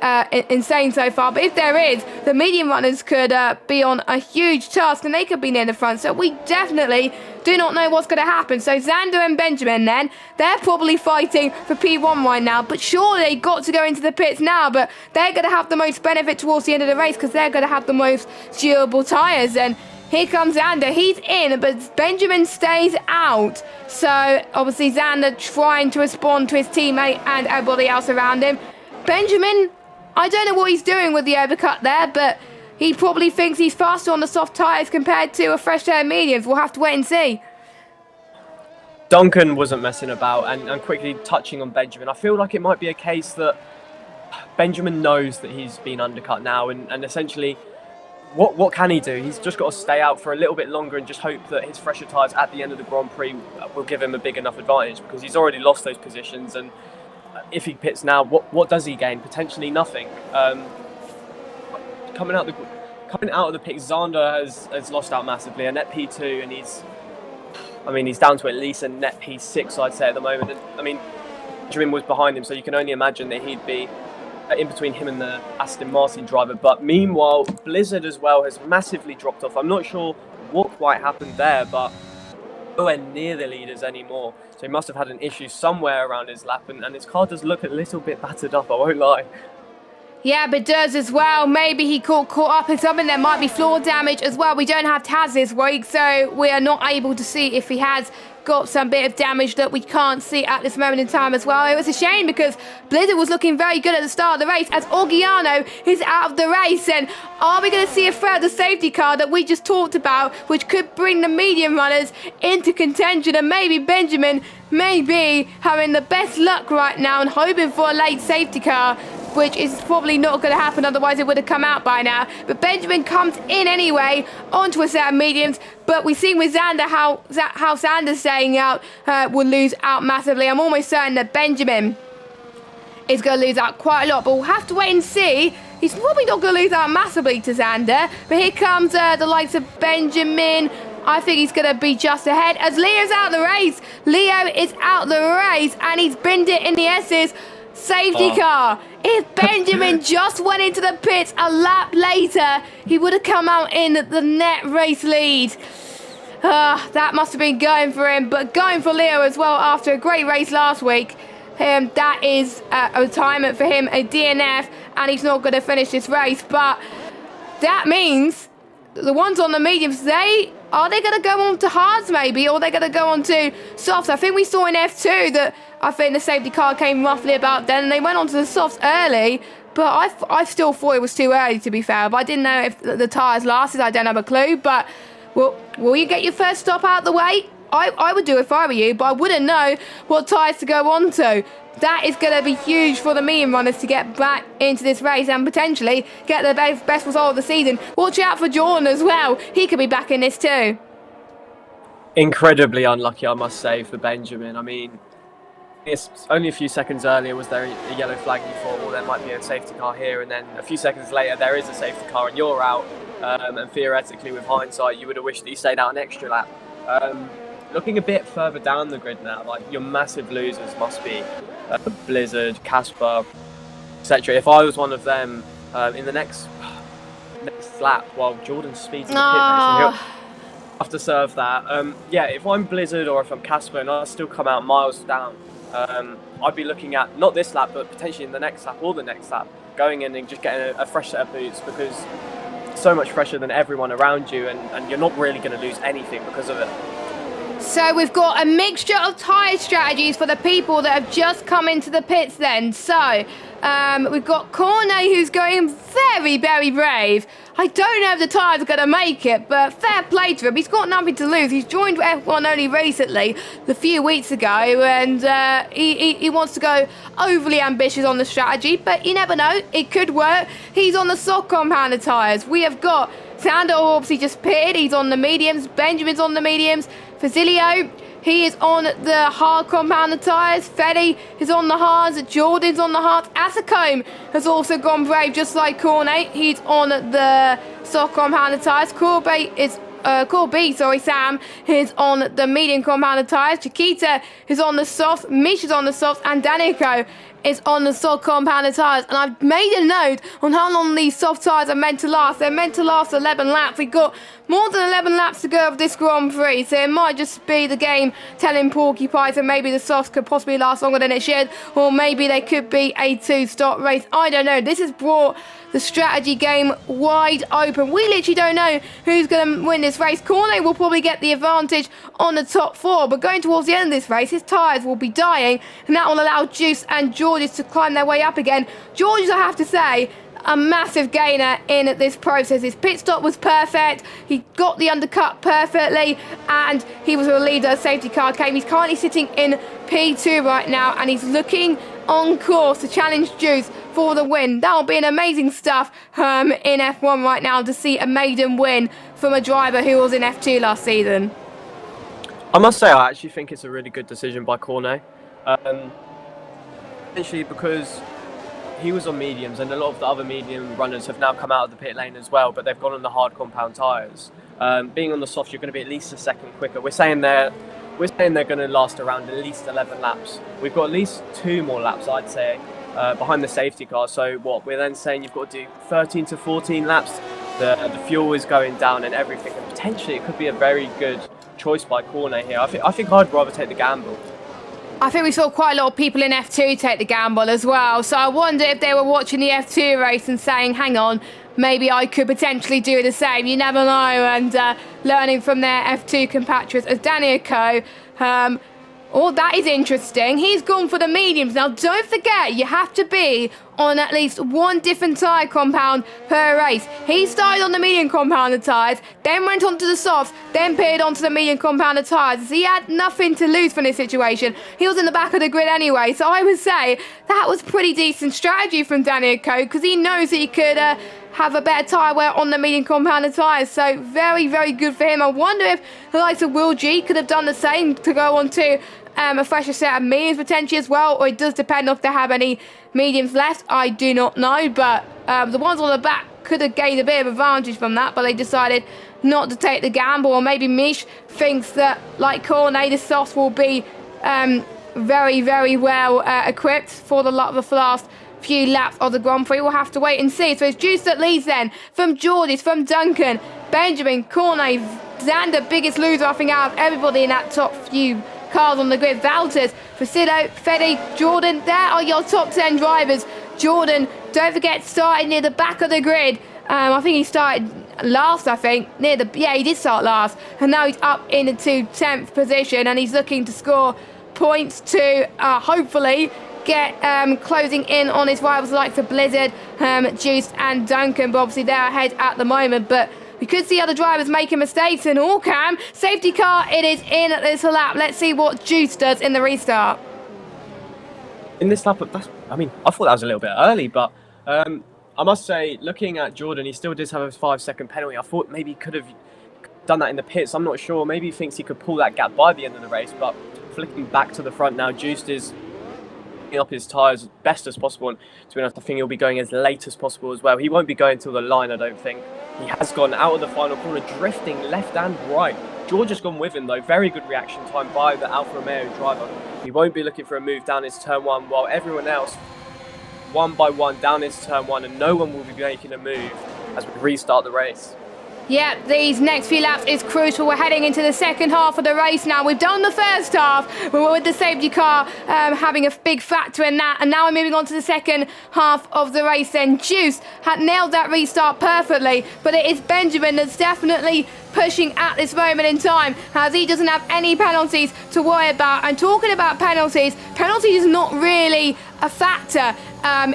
insane so far, but if there is, the medium runners could be on a huge task and they could be near the front, so we definitely do not know what's going to happen. So Xander and Benjamin then, they're probably fighting for P1 right now, but surely they got to go into the pits now, but they're going to have the most benefit towards the end of the race because they're going to have the most durable tyres. And here comes Xander, he's in, but Benjamin stays out. So obviously Xander trying to respond to his teammate and everybody else around him. Benjamin, I don't know what he's doing with the overcut there, but he probably thinks he's faster on the soft tyres compared to a fresh air mediums. We'll have to wait and see. Duncan wasn't messing about, and quickly touching on Benjamin, I feel like it might be a case that Benjamin knows that he's been undercut now, and essentially, what can he do? He's just got to stay out for a little bit longer and just hope that his fresher tyres at the end of the Grand Prix will give him a big enough advantage, because he's already lost those positions, and if he pits now, what does he gain? Potentially nothing. Coming out of the pit, Xander has lost out massively. A net P2, and he's down to at least a net P6, I'd say, at the moment. And, I mean, Benjamin was behind him, so you can only imagine that he'd be in between him and the Aston Martin driver. But meanwhile, Blizzard as well has massively dropped off. I'm not sure what quite happened there, but nowhere near the leaders anymore. So he must have had an issue somewhere around his lap, and his car does look a little bit battered up, I won't lie. Yeah, but does as well. Maybe he caught up in something. There might be floor damage as well. We don't have Taz this week, so we are not able to see if he has got some bit of damage that we can't see at this moment in time as well. It was a shame because Blizzard was looking very good at the start of the race as Orgiano is out of the race. And are we going to see a further safety car that we just talked about, which could bring the medium runners into contention? And maybe Benjamin may be having the best luck right now and hoping for a late safety car, which is probably not going to happen, otherwise it would have come out by now. But Benjamin comes in anyway onto a set of mediums, but we've seen with Xander how Xander's staying out will lose out massively. I'm almost certain that Benjamin is going to lose out quite a lot, but we'll have to wait and see. He's probably not going to lose out massively to Xander, but here comes the likes of Benjamin. I think he's going to be just ahead as Leo's out the race. Leo is out the race and he's binned it in the S's. Safety car. If Benjamin just went into the pits a lap later, he would have come out in the net race lead. That must have been going for him, but going for Leo as well after a great race last week. That is a retirement for him, a DNF, and he's not going to finish this race. But that means the ones on the mediums, are they going to go on to hards maybe, or are they going to go on to softs? I think we saw in F2 that I think the safety car came roughly about then, and they went on to the softs early, but I still thought it was too early, to be fair. But I didn't know if the tyres lasted. I don't have a clue, but will you get your first stop out the way? I would do it if I were you, but I wouldn't know what tyres to go on to. That is going to be huge for the medium runners to get back into this race and potentially get the best result of the season. Watch out for Jordan as well. He could be back in this too. Incredibly unlucky, I must say, for Benjamin. I mean, it's only a few seconds earlier was there a yellow flag, you thought, well, there might be a safety car here, and then a few seconds later there is a safety car and you're out, and theoretically with hindsight you would have wished that you stayed out an extra lap. Looking a bit further down the grid now, like your massive losers must be Blizzard, Casper, etc. If I was one of them in the next lap while Jordan speeds in the pit race, and he'll have to serve that. Yeah, if I'm Blizzard or if I'm Casper and I still come out miles down, I'd be looking at not this lap but potentially in the next lap or the next lap, going in and just getting a fresh set of boots, because it's so much fresher than everyone around you, and you're not really going to lose anything because of it. So we've got a mixture of tyre strategies for the people that have just come into the pits then. So we've got Cornet, who's going very, very brave. I don't know if the tyres are going to make it, but fair play to him. He's got nothing to lose. He's joined F1 only recently, a few weeks ago, and he wants to go overly ambitious on the strategy, but you never know. It could work. He's on the soft compounded tyres. We have got Sander obviously just pitted. He's on the mediums. Benjamin's on the mediums. Fasilio, he is on the hard compounded tyres. Fetty is on the hards. Jordan's on the hards. Asacombe has also gone brave, just like Cornet. He's on the soft compounded tyres. Sam is on the medium compounded tyres. Chiquita is on the soft. Mish is on the soft. And Danico is on the soft compounded tyres. And I've made a note on how long these soft tyres are meant to last. They're meant to last 11 laps. We've got more than 11 laps to go of this Grand Prix, so it might just be the game telling Porcupine that maybe the softs could possibly last longer than it should, or maybe they could be a two-stop race. I don't know. This has brought the strategy game wide open. We literally don't know who's going to win this race. Cornet will probably get the advantage on the top four, but going towards the end of this race, his tyres will be dying, and that will allow Juice and Georges to climb their way up again. Georges, I have to say, a massive gainer in this process. His pit stop was perfect. He got the undercut perfectly, and he was a leader. Safety car came. He's currently sitting in P2 right now, and he's looking on course to challenge Juice for the win. That'll be an amazing stuff in F1 right now, to see a maiden win from a driver who was in F2 last season. I must say, I actually think it's a really good decision by Cornet. Essentially because he was on mediums, and a lot of the other medium runners have now come out of the pit lane as well, but they've gone on the hard compound tyres. Being on the softs, you're going to be at least a second quicker. We're saying they're going to last around at least 11 laps. We've got at least 2 more laps, I'd say, behind the safety car. So what we're then saying, you've got to do 13 to 14 laps. The fuel is going down and everything, and potentially it could be a very good choice by Cornet here. I think I'd rather take the gamble. I think we saw quite a lot of people in F2 take the gamble as well. So I wonder if they were watching the F2 race and saying, hang on, maybe I could potentially do the same. You never know. And learning from their F2 compatriots as Danico. Oh, that is interesting. He's gone for the mediums. Now, don't forget, you have to be on at least one different tyre compound per race. He started on the medium compounded tyres, then went on to the softs, then pitted onto the medium compounded tyres. He had nothing to lose from this situation. He was in the back of the grid anyway, so I would say that was pretty decent strategy from Danico, because he knows that he could have a better tyre wear on the medium compounded tyres. So very, very good for him. I wonder if the likes of Will G could have done the same to go on to a fresher set of mediums potentially as well, or it does depend if they have any mediums left. I do not know, but the ones on the back could have gained a bit of advantage from that, but they decided not to take the gamble. Or maybe Mish thinks that, like Cornet, the softs will be very, very well equipped for the last few laps of the Grand Prix. We'll have to wait and see. So it's Juice that leads then, from Georges, from Duncan, Benjamin, Cornet, Xander, biggest loser I think out of everybody in that top few cars on the grid. Valters, Fasillo, Fetty, Jordan, there are your top 10 drivers. Jordan, don't forget, started near the back of the grid. I think he started last, he did start last. And now he's up into 10th position, and he's looking to score points to hopefully get closing in on his rivals like the Blizzard, Juice and Duncan. But obviously they're ahead at the moment, but we could see other drivers making mistakes. And Cam, safety car, it is in at this lap. Let's see what Juice does in the restart. In this lap, I thought that was a little bit early, but I must say, looking at Jordan, he still does have a 5-second penalty. I thought maybe he could have done that in the pits. I'm not sure. Maybe he thinks he could pull that gap by the end of the race, but flicking back to the front now, Juice is up his tyres as best as possible, and to be honest, I think he'll be going as late as possible as well. He won't be going till the line, I don't think. He has gone out of the final corner, drifting left and right. George has gone with him though. Very good reaction time by the Alfa Romeo driver. He won't be looking for a move down his turn 1, while everyone else, one by one, down his turn 1, and no one will be making a move as we restart the race. Yeah, these next few laps is crucial. We're heading into the second half of the race now. We've done the first half with the safety car having a big factor in that, and now we're moving on to the second half of the race then. Juice had nailed that restart perfectly, but it is Benjamin that's definitely pushing at this moment in time, as he doesn't have any penalties to worry about. And talking about penalties is not really a factor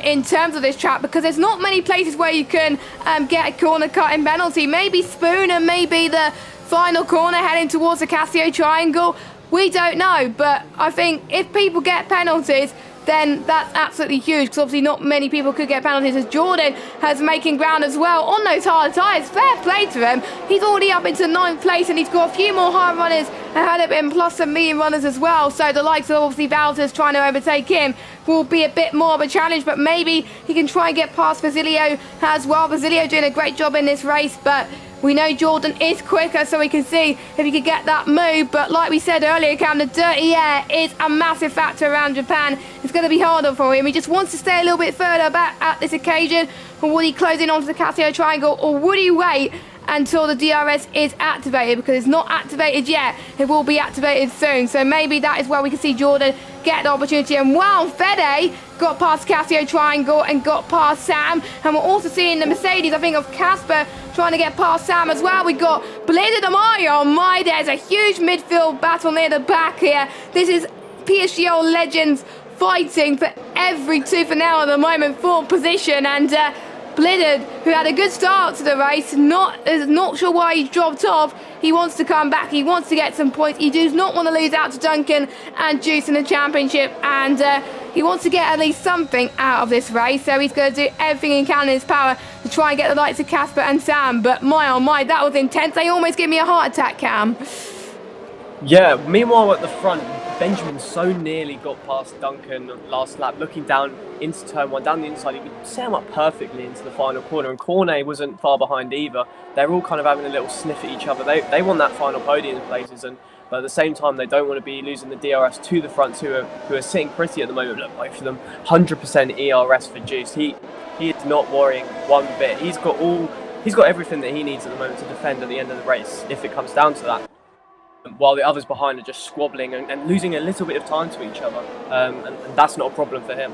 in terms of this track, because there's not many places where you can get a corner cutting penalty. Maybe Spoon and maybe the final corner heading towards the Casio Triangle. We don't know, but I think if people get penalties, then that's absolutely huge, because obviously not many people could get penalties, as Jordan has making ground as well on those hard tyres. Fair play to him. He's already up into 9th place, and he's got a few more hard runners ahead of him, plus some medium runners as well. So the likes of obviously Valters trying to overtake him will be a bit more of a challenge, but maybe he can try and get past Basilio as well. Basilio doing a great job in this race, but we know Jordan is quicker, so we can see if he could get that move. But like we said earlier, Cam, the dirty air is a massive factor around Japan. It's going to be harder for him. He just wants to stay a little bit further back at this occasion. Or would he close in onto the Casio Triangle, or would he wait until the DRS is activated? Because it's not activated yet. It will be activated soon. So maybe that is where we can see Jordan get the opportunity. And wow, Fede got past Casio Triangle and got past Sam. And we're also seeing the Mercedes, I think, of Casper trying to get past Sam as well. We got Blizzard and Mario. My, there's a huge midfield battle near the back here. This is PSGL legends fighting for every tooth and nail at the moment for position. And Blizzard, who had a good start to the race, is not sure why he dropped off. He wants to come back. He wants to get some points. He does not want to lose out to Duncan and Juice in the championship. And he wants to get at least something out of this race. So he's going to do everything he can in his power to try and get the likes of Casper and Sam. But my oh my, that was intense. They almost gave me a heart attack, Cam. Yeah, meanwhile at the front, Benjamin so nearly got past Duncan last lap, looking down into turn 1, down the inside. He could set him up perfectly into the final corner, and Cornet wasn't far behind either. They're all kind of having a little sniff at each other. They want that final podium places, but at the same time, they don't want to be losing the DRS to the front, who are sitting pretty at the moment. Look, both of them, 100% ERS for Juice. He is not worrying one bit. He's got everything that he needs at the moment to defend at the end of the race, if it comes down to that. While the others behind are just squabbling and losing a little bit of time to each other, and that's not a problem for him.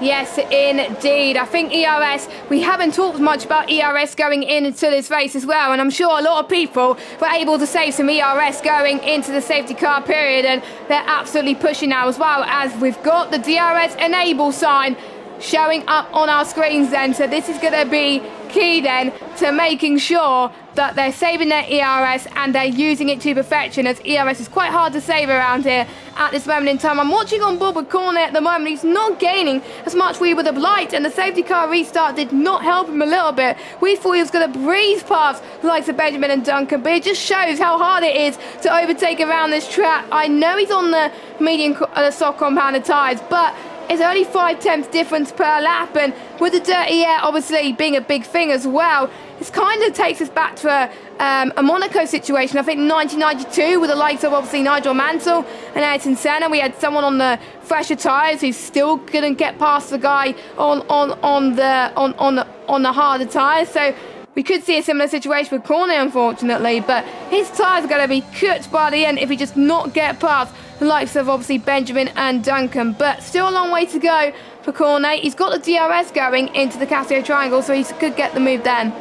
Yes, indeed. I think ERS, we haven't talked much about ERS going into this race as well, and I'm sure a lot of people were able to save some ERS going into the safety car period, and they're absolutely pushing now as well, as we've got the DRS enable sign showing up on our screens then. So this is going to be key then to making sure that they're saving their ERS and they're using it to perfection, as ERS is quite hard to save around here at this moment in time. I'm watching on board with Cornet at the moment. He's not gaining as much we would have liked, and the safety car restart did not help him a little bit. We thought he was going to breeze past the likes of Benjamin and Duncan, but it just shows how hard it is to overtake around this track. I know he's on the medium soft compounded tyres, but it's only 5/10 difference per lap, and with the dirty air obviously being a big thing as well, it kind of takes us back to a Monaco situation. I think 1992 with the likes of obviously Nigel Mansell and Ayrton Senna. We had someone on the fresher tyres who still couldn't get past the guy on the harder tyres. So we could see a similar situation with Cornet, unfortunately, but his tyres are going to be cooked by the end if he just not get past the likes of obviously Benjamin and Duncan. But still a long way to go for Cornet. He's got the DRS going into the Casio Triangle, so he could get the move then.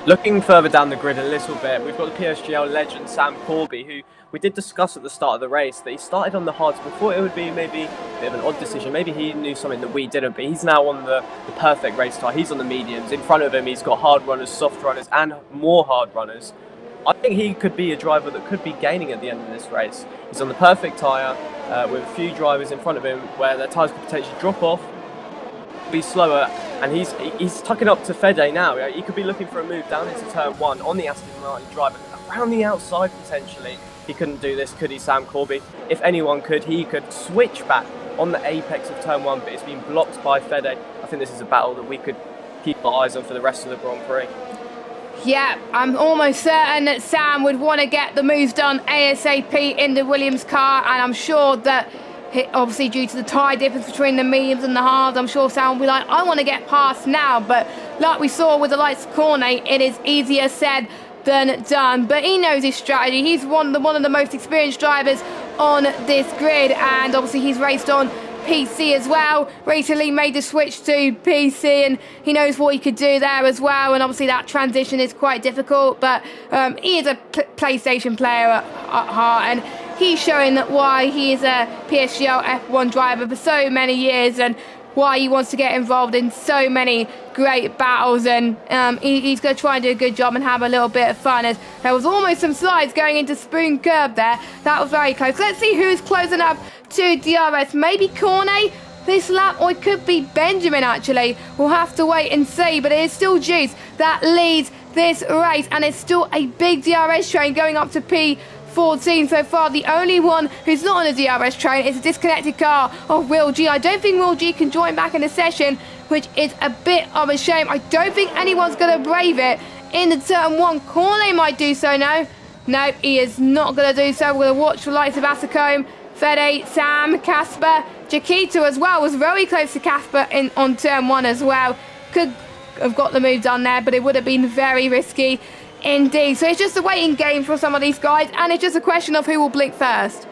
Looking further down the grid a little bit, we've got the PSGL legend Sam Corby, who we did discuss at the start of the race that he started on the hards. We thought it would be maybe a bit of an odd decision. Maybe he knew something that we didn't, but he's now on the perfect race tyre. He's on the mediums. In front of him, he's got hard runners, soft runners, and more hard runners. I think he could be a driver that could be gaining at the end of this race. He's on the perfect tyre with a few drivers in front of him where their tyres could potentially drop off, be slower, and he's tucking up to Fede now. He could be looking for a move down into turn 1 on the Aston Martin driver, around the outside potentially. He couldn't do this, could he, Sam Corby? If anyone could, he could switch back on the apex of turn 1, but it's been blocked by Fede. I think this is a battle that we could keep our eyes on for the rest of the Grand Prix. Yeah, I'm almost certain that Sam would want to get the moves done ASAP in the Williams car, and I'm sure that obviously due to the tyre difference between the mediums and the hards, I'm sure Sam will be like, I want to get past now. But like we saw with the likes of Cornet, it is easier said than done. But he knows his strategy. He's one of the most experienced drivers on this grid, and obviously he's raced on PC as well. Recently made the switch to PC, and he knows what he could do there as well. And obviously that transition is quite difficult, but he is a PlayStation player at heart, and he's showing that why he is a PSGL F1 driver for so many years, and why he wants to get involved in so many great battles, and he's going to try and do a good job and have a little bit of fun. As there was almost some slides going into Spoon Curb there. That was very close. Let's see who's closing up to DRS. Maybe Cornet this lap, or it could be Benjamin actually. We'll have to wait and see, but it is still Juice that leads this race, and it's still a big DRS train going up to P14 so far. The only one who's not on a DRS train is a disconnected car of Will G. I don't think Will G can join back in the session, which is a bit of a shame. I don't think anyone's going to brave it in the turn one. Cornet might do so now. No, he is not going to do so. We're going to watch the likes of Asacombe, Fede, Sam, Casper, Chiquita as well. Was very close to Casper on turn one as well. Could have got the move done there, but it would have been very risky indeed. So it's just a waiting game for some of these guys, and it's just a question of who will blink first.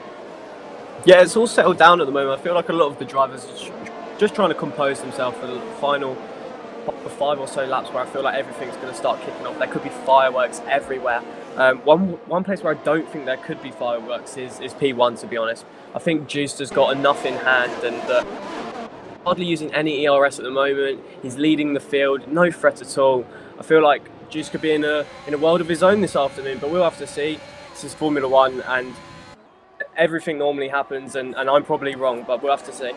Yeah, it's all settled down at the moment. I feel like a lot of the drivers are just trying to compose themselves for the final 5 or so laps, where I feel like everything's going to start kicking off. There could be fireworks everywhere. One place where I don't think there could be fireworks is P1, to be honest. I think Juiced has got enough in hand, and hardly using any ERS at the moment. He's leading the field, no threat at all. I feel like Juice could be in a world of his own this afternoon, but we'll have to see. This is Formula One, and everything normally happens, and I'm probably wrong, but we'll have to see.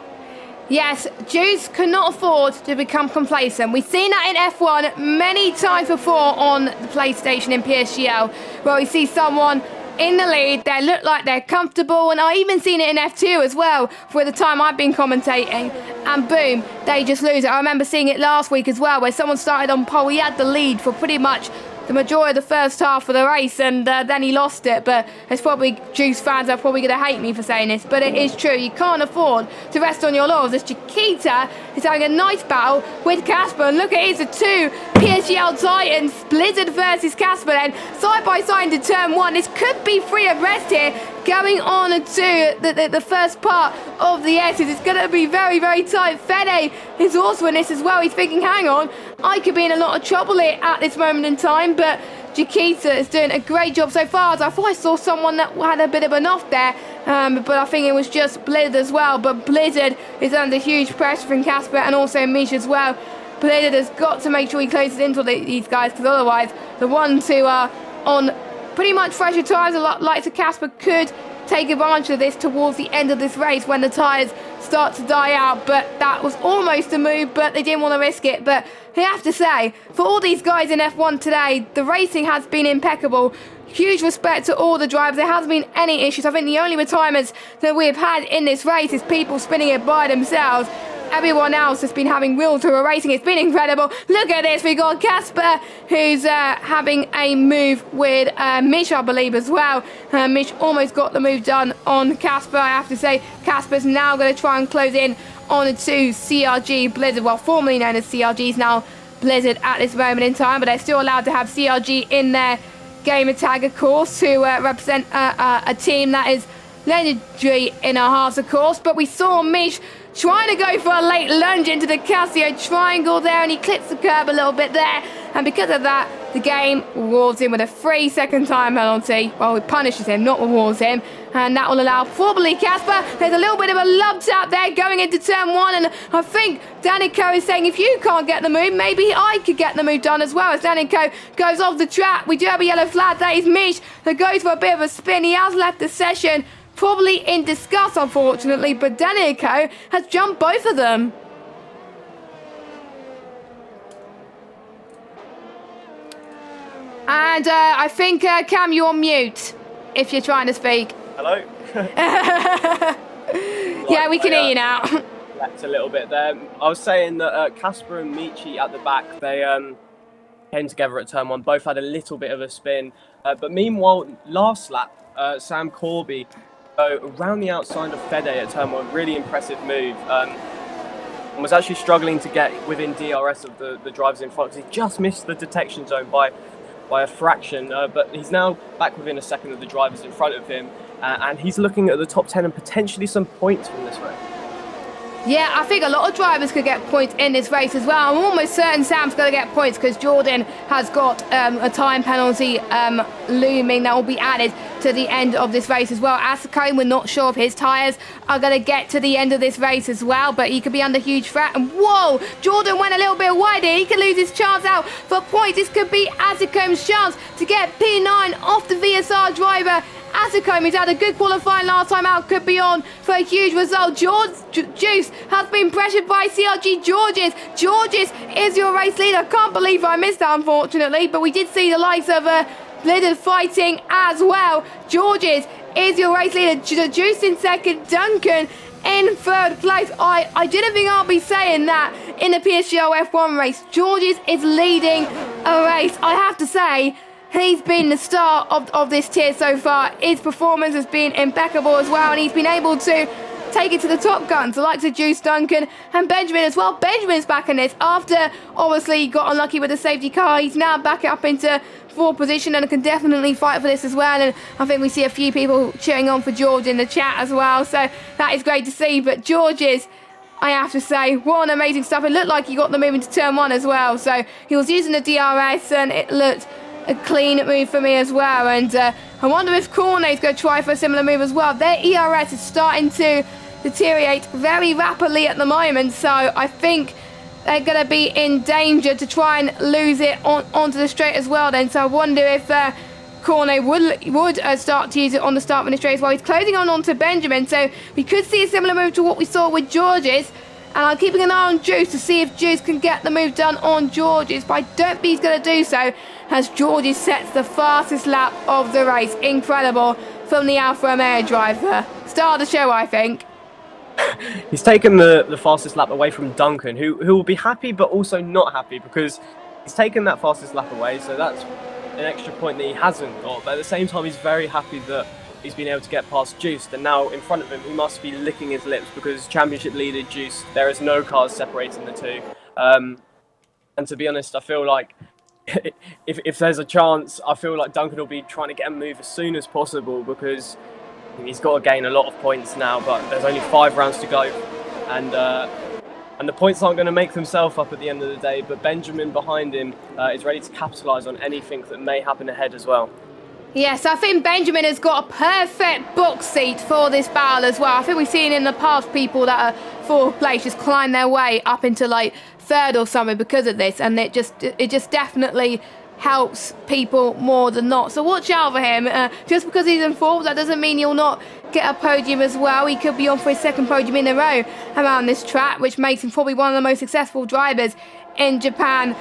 Yes, Juice cannot afford to become complacent. We've seen that in F1 many times before on the PlayStation in PSGL, where we see someone in the lead, they look like they're comfortable, and I even seen it in F2 as well for the time I've been commentating, and boom, they just lose it. I remember seeing it last week as well, where someone started on pole. He had the lead for pretty much the majority of the first half of the race, and then he lost it. But it's probably Juice fans are probably going to hate me for saying this, but it is true. You can't afford to rest on your laurels. As Chiquita is having a nice battle with Casper, and look at it, it's the two PSGL Titans, Blizzard versus Casper, then side by side into turn one. This could be free of rest here, going on to the first part of the S's. It's going to be very, very tight. Fede is also in this as well. He's thinking, hang on, I could be in a lot of trouble here at this moment in time, but Chiquita is doing a great job so far. As I thought I saw someone that had a bit of an off there, but I think it was just Blizzard as well. But Blizzard is under huge pressure from Casper and also Mish as well. Blizzard has got to make sure he closes into these guys, because otherwise the ones who are on pretty much fresher tyres, like Casper, could take advantage of this towards the end of this race when the tyres start to die out. But that was almost a move, but they didn't want to risk it. But I have to say, for all these guys in F1 today, the racing has been impeccable. Huge respect to all the drivers. There hasn't been any issues. I think the only retirements that we've had in this race is people spinning it by themselves. Everyone else has been having real tour racing. It's been incredible. Look at this. We got Casper, who's having a move with Mish, I believe, as well. Mish almost got the move done on Casper. I have to say, Casper's now going to try and close in on to CRG Blizzard. Well, formerly known as CRG's now Blizzard at this moment in time, but they're still allowed to have CRG in their gamer tag, of course, to represent a team that is legendary in our hearts, of course. But we saw Mish trying to go for a late lunge into the Casio triangle there, and he clips the curb a little bit there, and because of that, the game rewards him with a 3-second time penalty. Well, it punishes him, not rewards him, and that will allow probably Casper. There's a little bit of a love tap there going into turn one, and I think Danico is saying, if you can't get the move, maybe I could get the move done as well. As Danico goes off the track, we do have a yellow flag. That is Mish that goes for a bit of a spin. He has left the session, probably in disgust, unfortunately, but Danico has jumped both of them. And I think, Cam, you're on mute if you're trying to speak. Hello? Yeah, we can hear you now. That's a little bit there. I was saying that Casper and Michi at the back, they came together at turn one, both had a little bit of a spin. But meanwhile, last lap, Sam Corby around the outside of Fede at turn one, really impressive move. And was actually struggling to get within DRS of the drivers in front, because he just missed the detection zone by a fraction, but he's now back within a second of the drivers in front of him, and he's looking at the top 10 and potentially some points from this race. Yeah, I think a lot of drivers could get points in this race as well. I'm almost certain Sam's going to get points because Jordan has got a time penalty looming that will be added to the end of this race as well. Asakone, we're not sure if his tyres are going to get to the end of this race as well, but he could be under huge threat. And whoa, Jordan went a little bit wide here. He could lose his chance out for points. This could be Asakone's chance to get P9 off the VSR driver. Asakone, who's had a good qualifying last time out, could be on for a huge result. Juice has been pressured by CRG Georges. Georges is your race leader. Can't believe I missed that, unfortunately, but we did see the likes of Blizzard fighting as well. Georges is your race leader. Juice in second, Duncan in third place. I didn't think I'll be saying that in the PSGL F1 race. Georges is leading a race. I have to say, he's been the star of this tier so far. His performance has been impeccable as well, and he's been able to take it to the top guns, the likes of Juice, Duncan, and Benjamin as well. Benjamin's back in this after obviously he got unlucky with the safety car. He's now back up into fourth position and can definitely fight for this as well. And I think we see a few people cheering on for George in the chat as well, so that is great to see. But George's, I have to say, what an amazing stuff. It looked like he got the move into turn one as well, so he was using the DRS and it looked a clean move for me as well. And I wonder if Cornet's going to try for a similar move as well. Their ERS is starting to deteriorate very rapidly at the moment, so I think they're going to be in danger to try and lose it onto the straight as well then. So I wonder if Cornet would start to use it on the start of the straight as well. He's closing onto Benjamin, so we could see a similar move to what we saw with Georges. And I'm keeping an eye on Juice to see if Juice can get the move done on Georges, but I don't think he's going to do so, as Georges sets the fastest lap of the race. Incredible from the Alfa Romeo driver. Star of the show, I think. He's taken the fastest lap away from Duncan, who will be happy but also not happy, because he's taken that fastest lap away, so that's an extra point that he hasn't got. But at the same time, he's very happy that he's been able to get past Juice, and now in front of him he must be licking his lips, because championship leader Juice, there is no cars separating the two. And to be honest, I feel like if there's a chance, I feel like Duncan will be trying to get a move as soon as possible, because he's got to gain a lot of points now, but there's only 5 rounds to go, and the points aren't going to make themselves up at the end of the day. But Benjamin behind him is ready to capitalise on anything that may happen ahead as well. Yes, I think Benjamin has got a perfect box seat for this battle as well. I think we've seen in the past people that are fourth place just climb their way up into like third or something because of this, and it just definitely helps people more than not. So watch out for him. Just because he's in fourth, that doesn't mean he'll not get a podium as well. He could be on for his second podium in a row around this track, which makes him probably one of the most successful drivers in Japan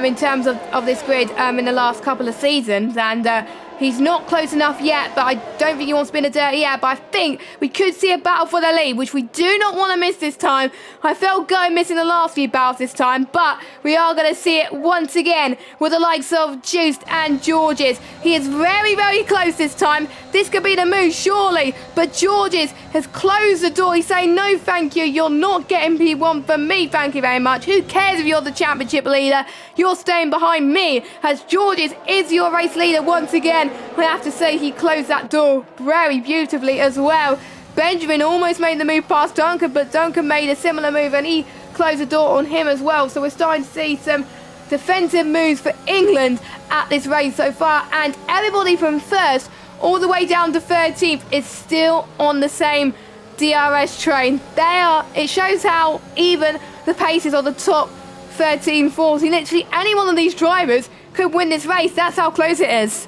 in terms of this grid in the last couple of seasons. And he's not close enough yet, but I don't think he wants to be in the dirt yet. But I think we could see a battle for the lead, which we do not want to miss this time. I felt going missing the last few battles this time, but we are going to see it once again with the likes of Juice and Georges. He is very, very close this time. This could be the move, surely, but Georges has closed the door. He's saying, no, thank you. You're not getting P1 from me, thank you very much. Who cares if you're the championship leader? You're staying behind me, as Georges is your race leader once again. I have to say, he closed that door very beautifully as well. Benjamin almost made the move past Duncan, but Duncan made a similar move and he closed the door on him as well. So we're starting to see some defensive moves for England at this race so far, and everybody from first all the way down to 13th is still on the same DRS train. It shows how even the paces of the top 13, 14, literally any one of these drivers could win this race. That's how close it is.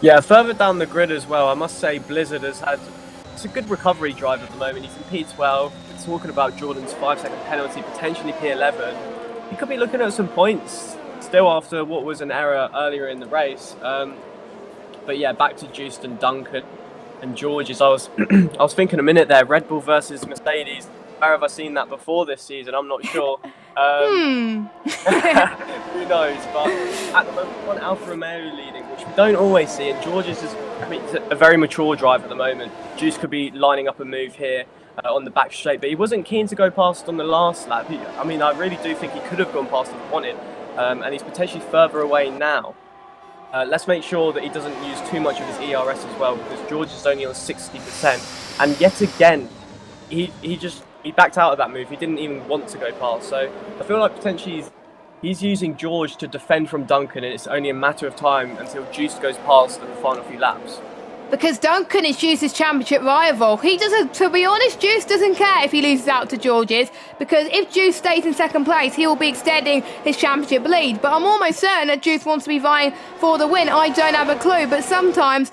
Yeah, further down the grid as well, I must say Blizzard it's a good recovery drive at the moment. He's in P12. We're talking about Jordan's 5-second penalty, potentially P11. He could be looking at some points still after what was an error earlier in the race. But yeah, back to Juice and Duncan and Georges. I was thinking a minute there, Red Bull versus Mercedes. Where have I seen that before this season? I'm not sure. Who knows? But at the moment, one Alfa Romeo leading, which we don't always see. And Georges is a very mature driver at the moment. Juice could be lining up a move here on the back straight, but he wasn't keen to go past on the last lap. I really do think he could have gone past if he wanted, and he's potentially further away now. Let's make sure that he doesn't use too much of his ERS as well, because George is only on 60%. And yet again, he just he backed out of that move. He didn't even want to go past. So I feel like potentially he's using George to defend from Duncan, and it's only a matter of time until Juice goes past in the final few laps. Because Duncan is Juice's championship rival. He doesn't, to be honest, Juice doesn't care if he loses out to George's, because if Juice stays in second place, he will be extending his championship lead. But I'm almost certain that Juice wants to be vying for the win. I don't have a clue, but sometimes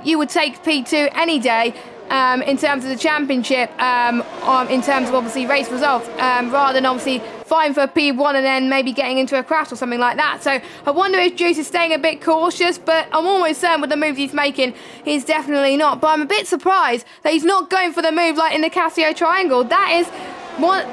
you would take P2 any day. In terms of the championship, in terms of obviously race results, rather than obviously fighting for P1 and then maybe getting into a crash or something like that. So I wonder if Juice is staying a bit cautious, but I'm almost certain with the moves he's making, he's definitely not. But I'm a bit surprised that he's not going for the move like in the Casio triangle. That is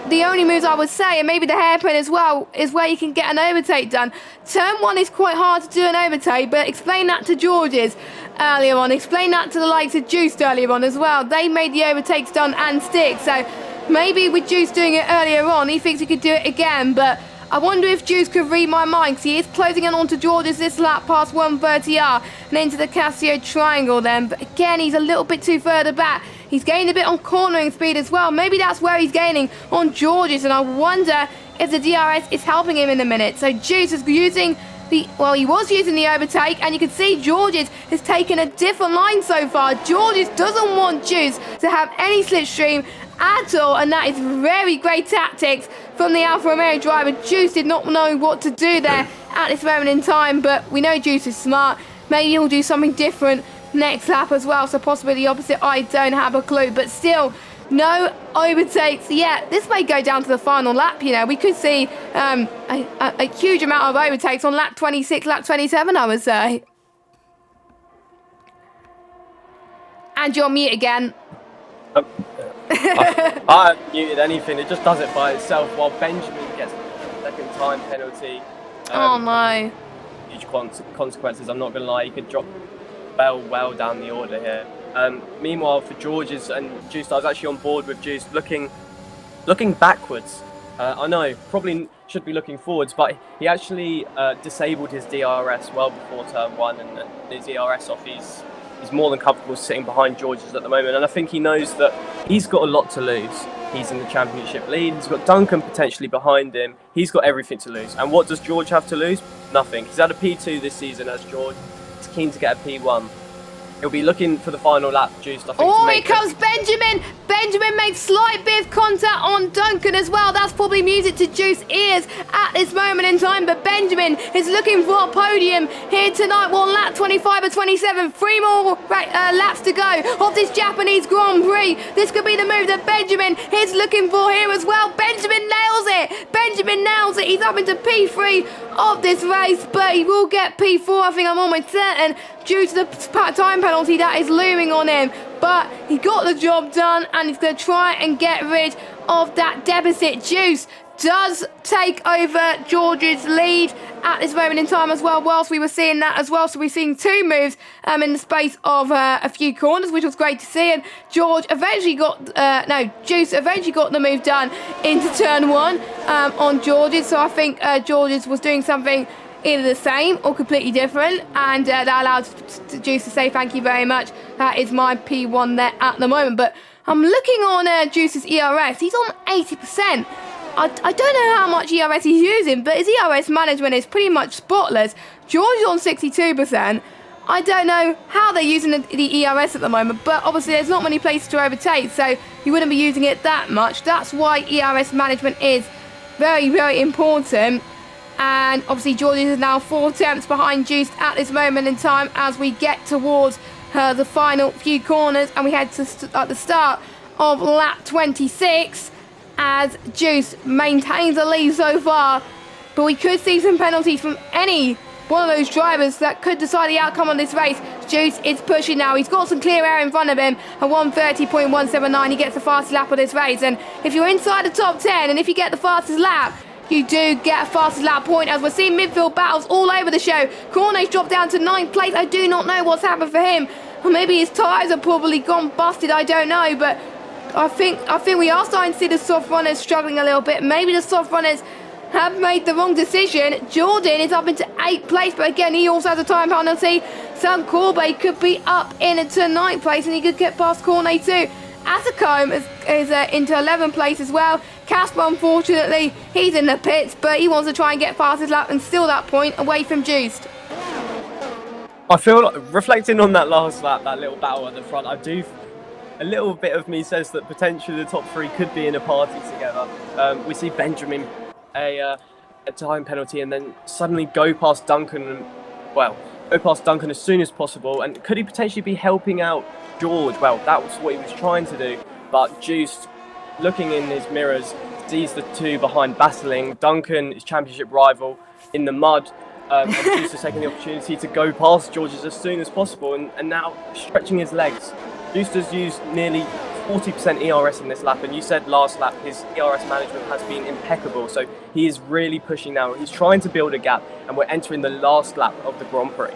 the only moves I would say, and maybe the hairpin as well, is where you can get an overtake done. Turn 1 is quite hard to do an overtake, but explain that to George's earlier on. Explain that to the likes of Juice earlier on as well. They made the overtakes done and stick, so maybe with Juice doing it earlier on, he thinks he could do it again, but I wonder if Juice could read my mind, because he is closing in onto George's this lap past 130R and into the Casio triangle then, but again, he's a little bit too further back. He's gained a bit on cornering speed as well. Maybe that's where he's gaining on George's, and I wonder if the DRS is helping him in a minute. So Juice is using he was using the overtake, and you can see George's has taken a different line so far. George's doesn't want Juice to have any slipstream at all, and that is very great tactics from the Alfa Romeo driver. Juice did not know what to do there at this moment in time, but we know Juice is smart. Maybe he'll do something different next lap as well, so possibly the opposite. I don't have a clue, but still no overtakes yet. This may go down to the final lap. We could see a huge amount of overtakes on lap 26, lap 27, I would say. And you're mute again. I haven't muted anything. It just does it by itself, while Benjamin gets a second time penalty. Oh no. Huge consequences, I'm not going to lie. He could drop Bell well down the order here. Meanwhile, for George's and Juice, I was actually on board with Juice, looking backwards. I know, probably should be looking forwards, but he actually disabled his DRS well before turn 1, and his DRS off. He's more than comfortable sitting behind George's at the moment, and I think he knows that he's got a lot to lose. He's in the championship lead. He's got Duncan potentially behind him. He's got everything to lose. And what does George have to lose? Nothing. He's had a P2 this season as George. He's keen to get a P1. He'll be looking for the final lap, Juice, I think. Oh, here comes Benjamin. Benjamin made slight bit of contact on Duncan as well. That's probably music to Juice's ears at this moment in time. But Benjamin is looking for a podium here tonight. Well, lap 25 or 27. 3 more laps to go of this Japanese Grand Prix. This could be the move that Benjamin is looking for here as well. Benjamin nails it. Benjamin nails it. He's up into P3 of this race, but he will get P4, I think I'm almost certain, due to the time penalty that is looming on him. But he got the job done, and he's going to try and get rid of that deficit. Juice does take over George's lead at this moment in time as well, whilst we were seeing that as well. So we're seeing 2 moves in the space of a few corners, which was great to see. And Juice eventually got the move done into turn 1 on George's. So I think George's was doing something either the same or completely different, and that allowed Juice to say thank you very much. That is my P1 there at the moment. But I'm looking on Juice's ERS. He's on 80%. I don't know how much ERS he's using, but his ERS management is pretty much spotless. George is on 62%. I don't know how they're using the ERS at the moment, but obviously there's not many places to overtake, so you wouldn't be using it that much. That's why ERS management is very, very important. And obviously George is now 4 tenths behind Juice at this moment in time as we get towards the final few corners, and we head to at the start of lap 26 as Juice maintains the lead so far. But we could see some penalties from any one of those drivers that could decide the outcome of this race. Juice is pushing now. He's got some clear air in front of him. At 1:30.179, he gets the fastest lap of this race. And if you're inside the top 10, and if you get the fastest lap, you do get a fastest lap point, as we're seeing midfield battles all over the show. Cornet's dropped down to 9th place. I do not know what's happened for him. Or maybe his tyres have probably gone busted. I don't know, but I think we are starting to see the soft runners struggling a little bit. Maybe the soft runners have made the wrong decision. Jordan is up into 8th place, but again, he also has a time penalty. Sam Corbet could be up into 9th place, and he could get past Cornet too Asicombe is into 11th place as well. Casper, unfortunately, he's in the pits, but he wants to try and get fastest lap and steal that point away from Juiced. I feel like, reflecting on that last lap, that little battle at the front, a little bit of me says that potentially the top three could be in a party together. We see Benjamin a time penalty and then suddenly go past Duncan as soon as possible. And could he potentially be helping out George? Well, that was what he was trying to do, but Juiced, looking in his mirrors, sees the two behind battling. Duncan, his championship rival, in the mud. And Juiced is taking the opportunity to go past George's as soon as possible and now stretching his legs. Juiced has used nearly 40% ERS in this lap, and you said last lap his ERS management has been impeccable, so he is really pushing now. He's trying to build a gap, and we're entering the last lap of the Grand Prix.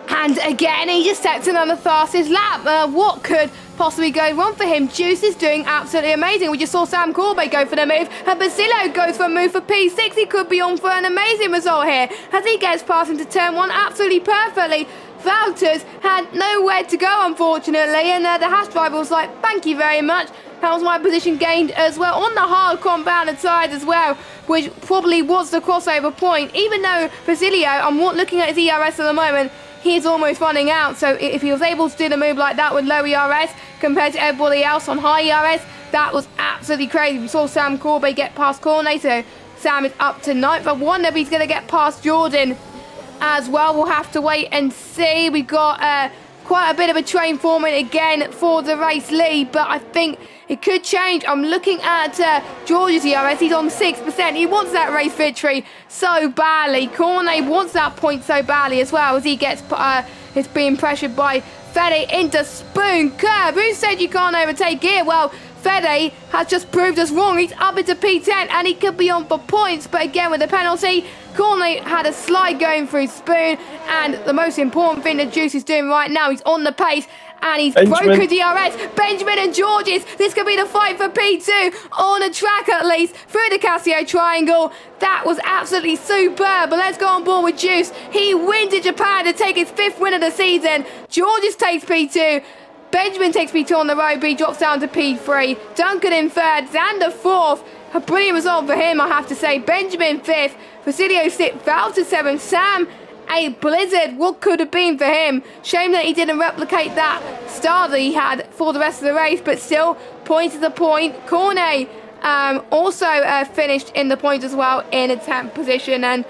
And again, he just sets in on the fastest lap. What could possibly go wrong for him? Juice is doing absolutely amazing. We just saw Sam Corbet go for the move, and Basilio goes for a move for P6. He could be on for an amazing result here as he gets past into turn one absolutely perfectly. Valters had nowhere to go, unfortunately, and the Haas driver was like, thank you very much. That was my position gained as well on the hard compounded side as well, which probably was the crossover point. Even though Basilio, I'm looking at his ERS at the moment, he's almost running out. So if he was able to do the move like that with low ERS compared to everybody else on high ERS, that was absolutely crazy. We saw Sam Corbet get past Cornet, so Sam is up to 9th. I wonder if he's going to get past Jordan as well. We'll have to wait and see. We've got quite a bit of a train forming again for the race lead, but I think it could change. I'm looking at George's ERS. He's on 6%. He wants that race victory so badly. Cornet wants that point so badly as well as he gets is being pressured by Fede into Spoon Curve. Who said you can't overtake here? Well, Fede has just proved us wrong. He's up into P10 and he could be on for points, but again with the penalty, Cornet had a slide going through Spoon, and the most important thing that Juice is doing right now, he's on the pace and he's broken DRS. Benjamin and Georges, this could be the fight for P2 on a track at least through the Casio Triangle. That was absolutely superb, but let's go on board with Juice. He wins in Japan to take his 5th win of the season. Georges takes P2. Benjamin takes P2 on the road, but he drops down to P3. Duncan in 3rd, Xander 4th. A brilliant result for him, I have to say. Benjamin 5th, Basilio 6th, Valter 7th, Sam 8th, Blizzard. What could have been for him? Shame that he didn't replicate that start that he had for the rest of the race, but still, point to the point. Cornet also finished in the points as well in a 10th position, and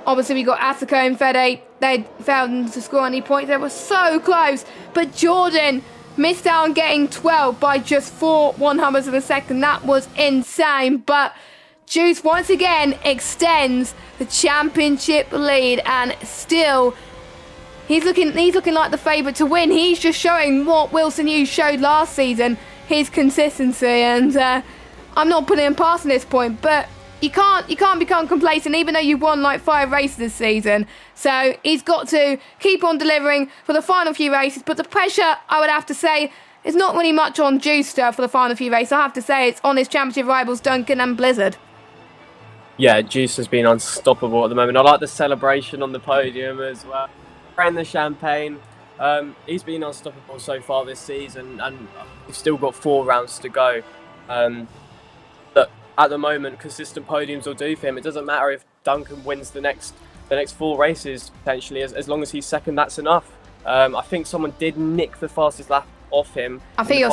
obviously we got Asako and Fede. They failed to score any points. They were so close, but Jordan missed out on getting 12 by just 4 100ths of a second. That was insane. But Juice once again extends the championship lead, and still he's looking like the favourite to win. He's just showing what Wilson Hughes showed last season, his consistency, and I'm not putting him past at this point, but you can't become complacent even though you've won like 5 races this season. So he's got to keep on delivering for the final few races. But the pressure, I would have to say, is not really much on Juicer for the final few races. I have to say it's on his championship rivals Duncan and Blizzard. Yeah, Juice has been unstoppable at the moment. I like the celebration on the podium as well. And the champagne. He's been unstoppable so far this season, and we've still got 4 rounds to go. But at the moment, consistent podiums will do for him. It doesn't matter if Duncan wins the next 4 races, potentially, as long as he's second, that's enough. I think someone did nick the fastest lap off him. I think it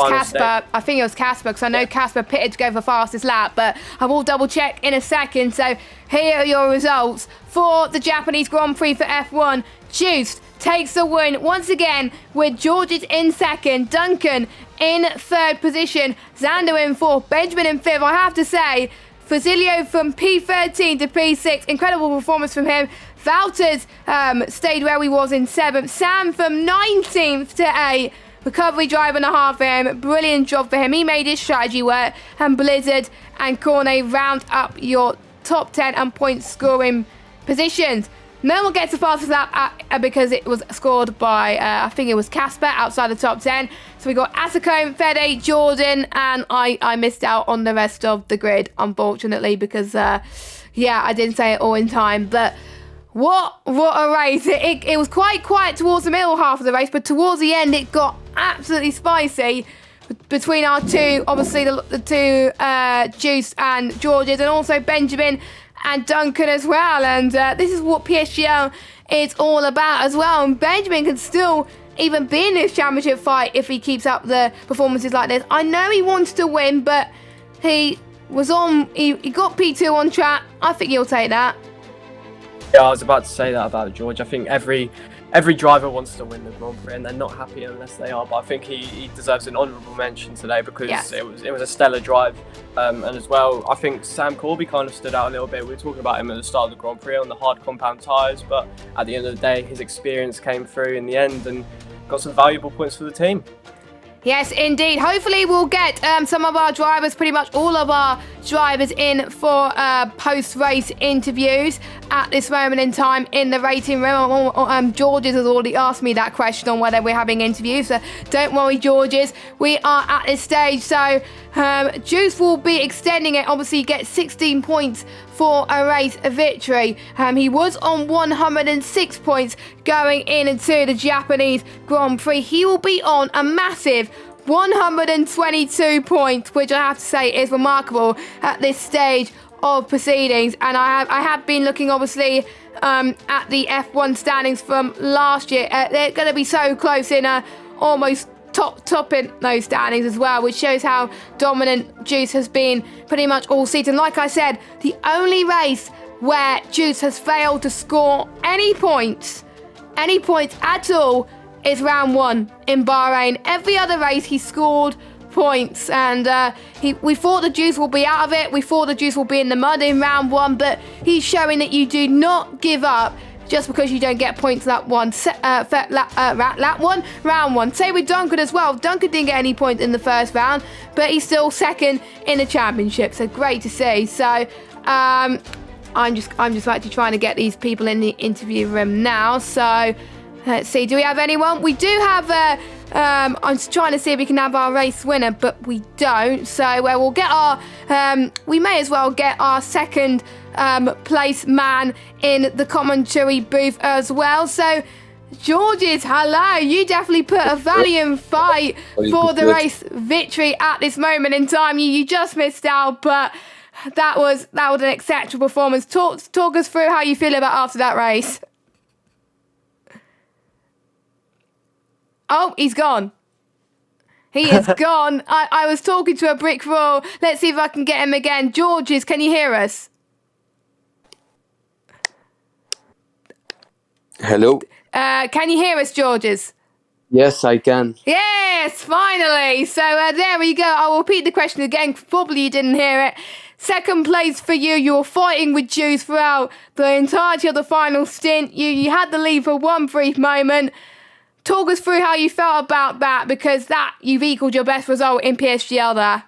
was Casper, because I know Casper pitted to go for fastest lap, but I will double check in a second. So here are your results for the Japanese Grand Prix for F1. Juice takes the win once again with Georges in 2nd, Duncan in 3rd position, Xander in 4th, Benjamin in 5th. I have to say, Fasilio from P13 to P6, incredible performance from him. Valters stayed where he was in 7th, Sam from 19th to 8th. Recovery drive and a half for him. Brilliant job for him. He made his strategy work. And Blizzard and Cornet round up your top 10 and point scoring positions. No one gets the fastest lap because it was scored by, I think it was Casper outside the top 10. So we got Asako, Fede, Jordan, and I missed out on the rest of the grid, unfortunately, because, I didn't say it all in time. But what a race. It was quite quiet towards the middle half of the race, but towards the end it got absolutely spicy between our two, obviously the two Juice and Georges, and also Benjamin and Duncan as well. And this is what PSGL is all about as well. And Benjamin can still even be in this championship fight if he keeps up the performances like this. I know he wants to win, but he got P2 on track. I think he'll take that. Yeah, I was about to say that about George. I think every driver wants to win the Grand Prix, and they're not happy unless they are. But I think he deserves an honourable mention today because it was a stellar drive. And as well, I think Sam Corby kind of stood out a little bit. We were talking about him at the start of the Grand Prix on the hard compound tyres, but at the end of the day, his experience came through in the end and got some valuable points for the team. Yes, indeed. Hopefully we'll get some of our drivers, pretty much all of our drivers, in for post-race interviews at this moment in time in the rating room. Georges has already asked me that question on whether we're having interviews, so don't worry, Georges. We are at this stage, so Juice will be extending it. Obviously, he gets 16 points for a race victory. He was on 106 points going into the Japanese Grand Prix. He will be on a massive 122 points, which I have to say is remarkable at this stage of proceedings. And I have been looking, obviously, at the F1 standings from last year. They're going to be so close in almost topping those standings as well, which shows how dominant Juice has been pretty much all season. Like I said, the only race where Juice has failed to score any points at all is round 1 in Bahrain. Every other race he scored points, and we thought the Juice will be out of it. We thought the Juice will be in the mud in round 1, but he's showing that you do not give up just because you don't get points round one. Same with Duncan as well. Duncan didn't get any points in the first round, but he's still second in the championship. So great to see. So I'm just actually trying to get these people in the interview room now. So let's see. Do we have anyone? We do have. I'm just trying to see if we can have our race winner, but we don't. So we'll get our. We may as well get our second place man in the commentary booth as well. So Georges, hello. You definitely put a valiant fight for the race victory at this moment in time. You just missed out, but that was an exceptional performance. Talk us through how you feel about after that race. Oh, he's gone. He is gone. I was talking to a brick wall. Let's see if I can get him again. Georges, can you hear us? Hello. Can you hear us, Georges? Yes, I can. Yes, finally. So there we go. I'll repeat the question again. Probably you didn't hear it. Second place for you. You were fighting with Juice throughout the entirety of the final stint. You had the lead for one brief moment. Talk us through how you felt about that, because that you've equalled your best result in PSGL there.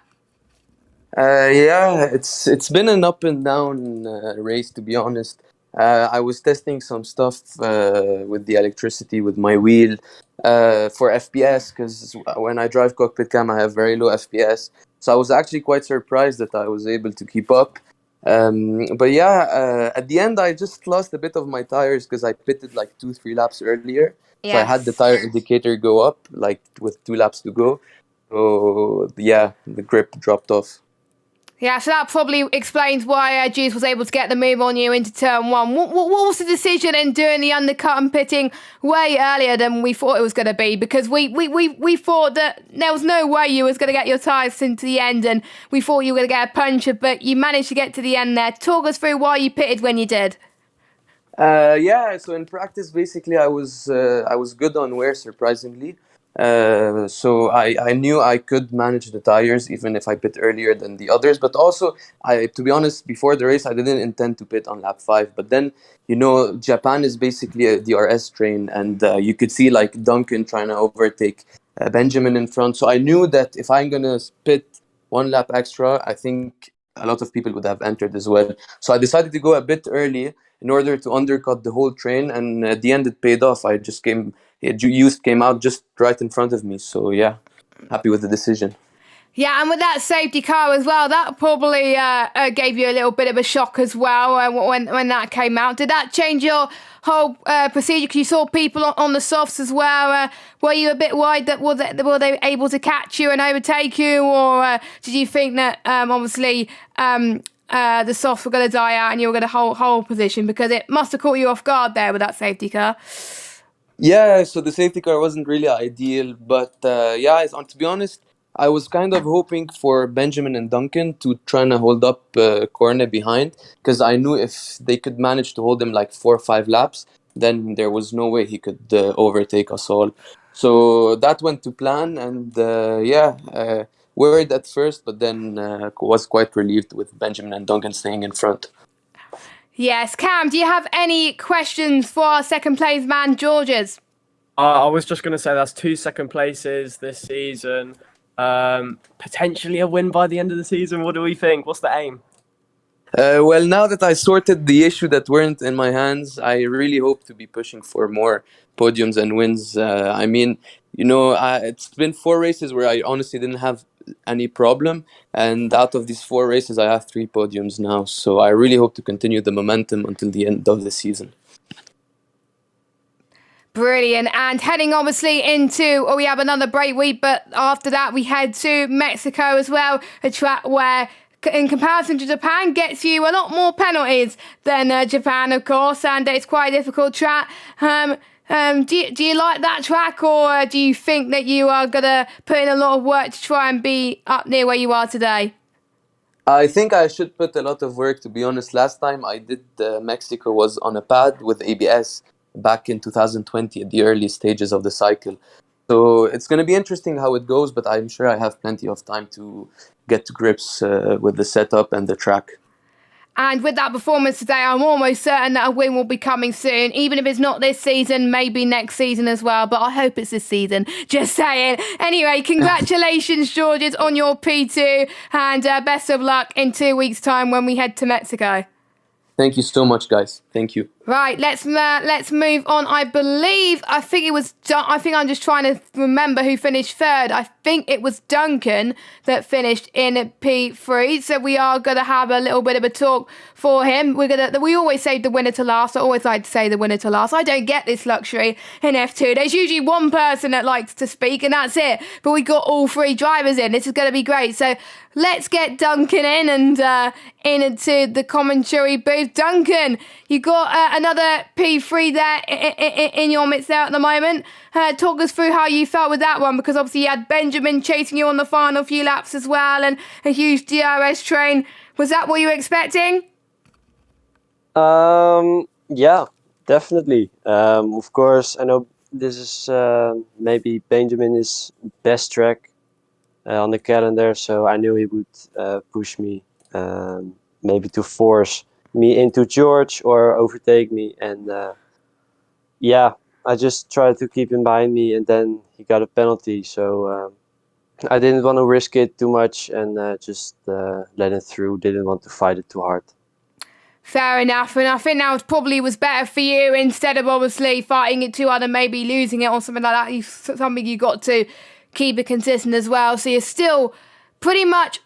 Yeah, it's been an up and down race, to be honest. I was testing some stuff with the electricity with my wheel for FPS, because when I drive cockpit cam, I have very low FPS. So I was actually quite surprised that I was able to keep up. But yeah, at the end, I just lost a bit of my tires because I pitted like 2-3 laps earlier. Yes. So I had the tire indicator go up, like with 2 laps to go. So yeah, the grip dropped off. Yeah, so that probably explains why Juice was able to get the move on you into turn 1. What was the decision in doing the undercut and pitting way earlier than we thought it was going to be? Because we thought that there was no way you was going to get your tyres into the end, and we thought you were going to get a puncture, but you managed to get to the end there. Talk us through why you pitted when you did. Yeah, so in practice, basically, I was good on wear, surprisingly. So I knew I could manage the tires even if I pit earlier than the others. But also, to be honest, before the race, I didn't intend to pit on lap 5. But then, Japan is basically a DRS train, and you could see like Duncan trying to overtake Benjamin in front. So I knew that if I'm gonna pit 1 lap extra, I think a lot of people would have entered as well. So I decided to go a bit early in order to undercut the whole train, and at the end it paid off. Juice came out just right in front of me, so yeah, happy with the decision. Yeah, and with that safety car as well, that probably gave you a little bit of a shock as well when that came out. Did that change your whole procedure? Because you saw people on the softs as well. Were you a bit worried that were they able to catch you and overtake you, or did you think that obviously the softs were going to die out and you were going to hold position? Because it must have caught you off guard there with that safety car. Yeah, so the safety car wasn't really ideal, but yeah, to be honest, I was kind of hoping for Benjamin and Duncan to try and hold up Cornet behind, because I knew if they could manage to hold him like 4 or 5 laps, then there was no way he could overtake us all. So that went to plan, and worried at first, but then was quite relieved with Benjamin and Duncan staying in front. Yes, Cam, do you have any questions for our second place man, Georges? I was just going to say that's 2 second places this season. Potentially a win by the end of the season. What do we think? What's the aim? Well, now that I sorted the issue that weren't in my hands, I really hope to be pushing for more podiums and wins. I mean, it's been 4 races where I honestly didn't have any problem, and out of these 4 races, I have 3 podiums now. So I really hope to continue the momentum until the end of the season. Brilliant. And heading obviously into, we have another break week, but after that we head to Mexico as well, a track where in comparison to Japan gets you a lot more penalties than Japan, of course, and it's quite a difficult track. Do you like that track, or do you think that you are going to put in a lot of work to try and be up near where you are today? I think I should put a lot of work, to be honest. Last time I did Mexico was on a pad with ABS back in 2020 at the early stages of the cycle. So it's going to be interesting how it goes, but I'm sure I have plenty of time to get to grips with the setup and the track. And with that performance today, I'm almost certain that a win will be coming soon. Even if it's not this season, maybe next season as well. But I hope it's this season. Just saying. Anyway, congratulations, Georges, on your P2. And best of luck in 2 weeks' time when we head to Mexico. Thank you so much, guys. Thank you. Right, let's move on. I think I'm just trying to remember who finished third. I think it was Duncan that finished in P3. So we are going to have a little bit of a talk for him. We always save the winner to last. I always like to say the winner to last. I don't get this luxury in F2. There's usually one person that likes to speak and that's it. But we got all 3 drivers in. This is going to be great. So let's get Duncan in and into the commentary booth. Duncan, you got another P3 there in your midst there at the moment. Talk us through how you felt with that one, because obviously you had Benjamin chasing you on the final few laps as well, and a huge DRS train. Was that what you were expecting? Yeah, definitely. Of course, I know this is maybe Benjamin's best track on the calendar, so I knew he would push me, maybe to force me into George or overtake me, and I just tried to keep him behind me, and then he got a penalty, so I didn't want to risk it too much and just let it through. Didn't want to fight it too hard. Fair enough, and I think that probably was better for you, instead of obviously fighting it too hard and maybe losing it or something like that. Something you got to keep it consistent as well. So you're still pretty much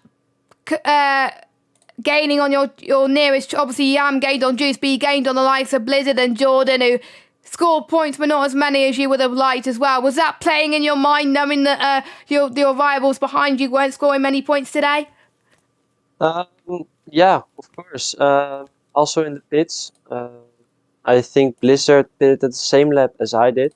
gaining on your nearest. Obviously, Yam gained on Juice, but you gained on the likes of Blizzard and Jordan, who scored points but not as many as you would have liked as well. Was that playing in your mind, knowing that your rivals behind you weren't scoring many points today? Yeah, of course. Also in the pits, I think Blizzard pitted at the same lap as I did.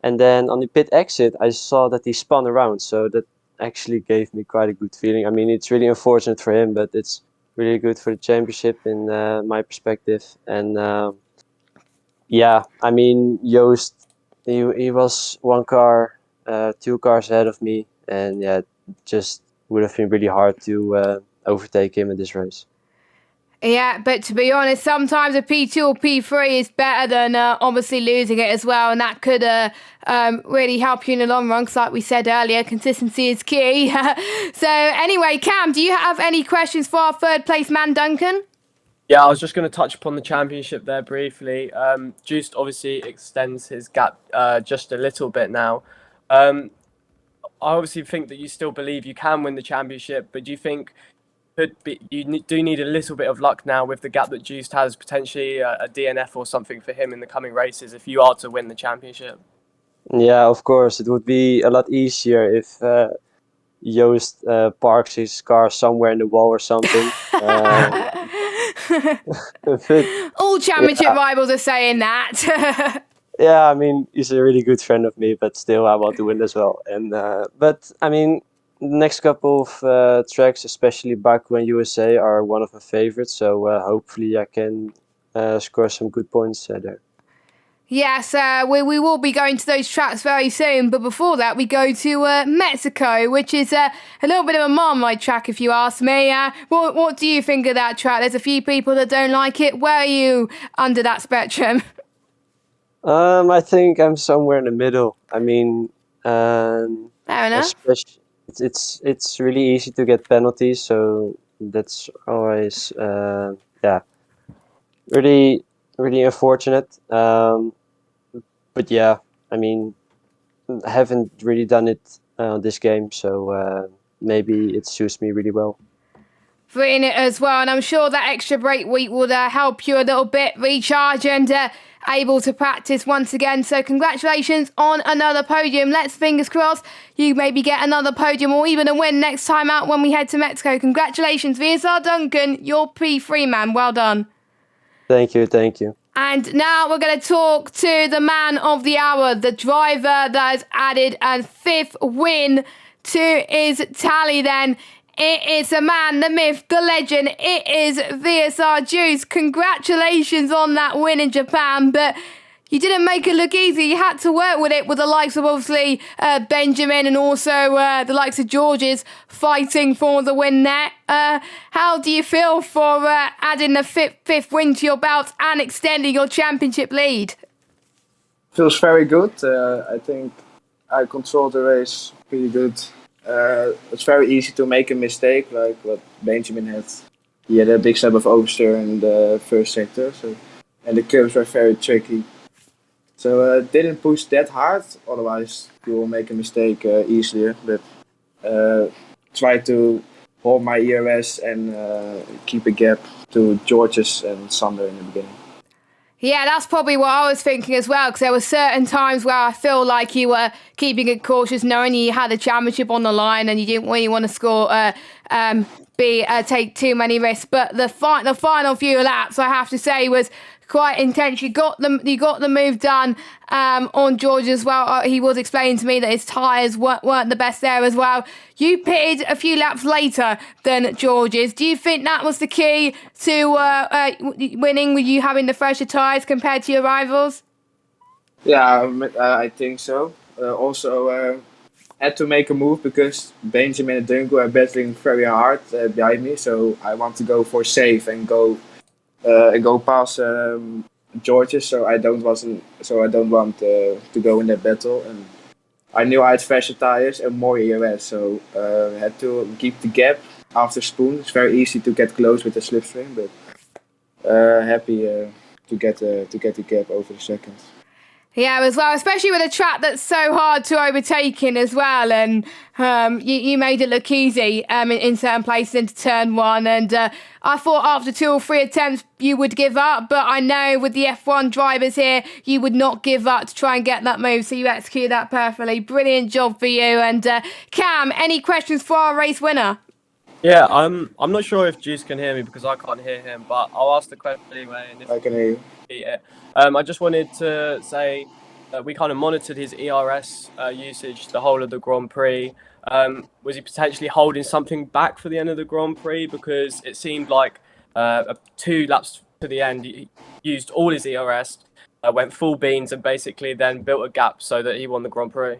And then on the pit exit, I saw that he spun around. So that actually gave me quite a good feeling. I mean, it's really unfortunate for him, but it's really good for the championship in my perspective. And I mean, Joost, he was 2 cars ahead of me. And it just would have been really hard to overtake him in this race. Yeah, but to be honest, sometimes a P2 or P3 is better than obviously losing it as well, and that could really help you in the long run, because like we said earlier, consistency is key. So anyway, Cam, do you have any questions for our third place man, Duncan? Yeah, I was just going to touch upon the championship there briefly. Juiced obviously extends his gap just a little bit now. obviously think that you still believe you can win the championship, but do you think do need a little bit of luck now with the gap that Juiced has, potentially a DNF or something for him in the coming races if you are to win the championship? Yeah, of course, it would be a lot easier if Joost parks his car somewhere in the wall or something. But, All championship yeah, rivals are saying that. yeah, I mean, he's a really good friend of me, but still, I want to win as well. And but I mean, next couple of tracks, especially Baku and USA, are one of my favorites. So hopefully, I can score some good points there. Yes, we will be going to those tracks very soon, but before that we go to Mexico, which is a little bit of a Marmite track if you ask me. What do you think of that track? There's a few people that don't like it. Where are you under that spectrum? I think I'm somewhere in the middle. I mean, Fair enough. especially it's really easy to get penalties, so that's always yeah, really unfortunate. But yeah, I mean, I haven't really done it this game, so maybe it suits me really well. In it as well, and I'm sure that extra break week will help you a little bit recharge and able to practice once again. So congratulations on another podium. Let's fingers crossed you maybe get another podium or even a win next time out when we head to Mexico. Congratulations, VSR Duncan, you're P3 man. Well done. Thank you. And now we're going to talk to the man of the hour, the driver that has added a 5th win to his tally then. It is the man, the myth, the legend. It is VSR Juice. Congratulations on that win in Japan, but you didn't make it look easy. You had to work with it with the likes of obviously Benjamin and also the likes of George's fighting for the win there. How do you feel for adding the fifth win to your belt and extending your championship lead? Feels very good. I think I controlled the race pretty good. It's very easy to make a mistake, like what Benjamin had. He had a big slab of oversteer in the first sector, and the curves were very tricky. So didn't push that hard, otherwise you will make a mistake easier. But try to hold my ERS and keep a gap to George's and Sander in the beginning. Yeah, that's probably what I was thinking as well, because there were certain times where I feel like you were keeping it cautious, knowing you had a championship on the line and you didn't really want to score, take too many risks. But the final few laps, I have to say, was quite intense. You got the move done on George as well. He was explaining to me that his tyres weren't the best there as well. You pitted a few laps later than George's. Do you think that was the key to winning, with you having the fresher tyres compared to your rivals? Yeah, I think so. Also, had to make a move because Benjamin and Duncan are battling very hard behind me. So I want to go for safe and go past George's. So I don't want to go in that battle. And I knew I had fresher tires and more EOS, so had to keep the gap after Spoon. It's very easy to get close with the slipstream, but happy to get the gap over the seconds. Yeah, as well, especially with a track that's so hard to overtake in as well, and you made it look easy in certain places into turn one, and I thought after 2 or 3 attempts you would give up, but I know with the F1 drivers here, you would not give up to try and get that move, so you executed that perfectly. Brilliant job for you. And Cam, any questions for our race winner? Yeah, I'm not sure if Juice can hear me because I can't hear him, but I'll ask the question anyway. And if I can hear you. Yeah. I just wanted to say that we kind of monitored his ERS usage the whole of the Grand Prix. Was he potentially holding something back for the end of the Grand Prix? Because it seemed like 2 laps to the end, he used all his ERS, went full beans, and basically then built a gap so that he won the Grand Prix.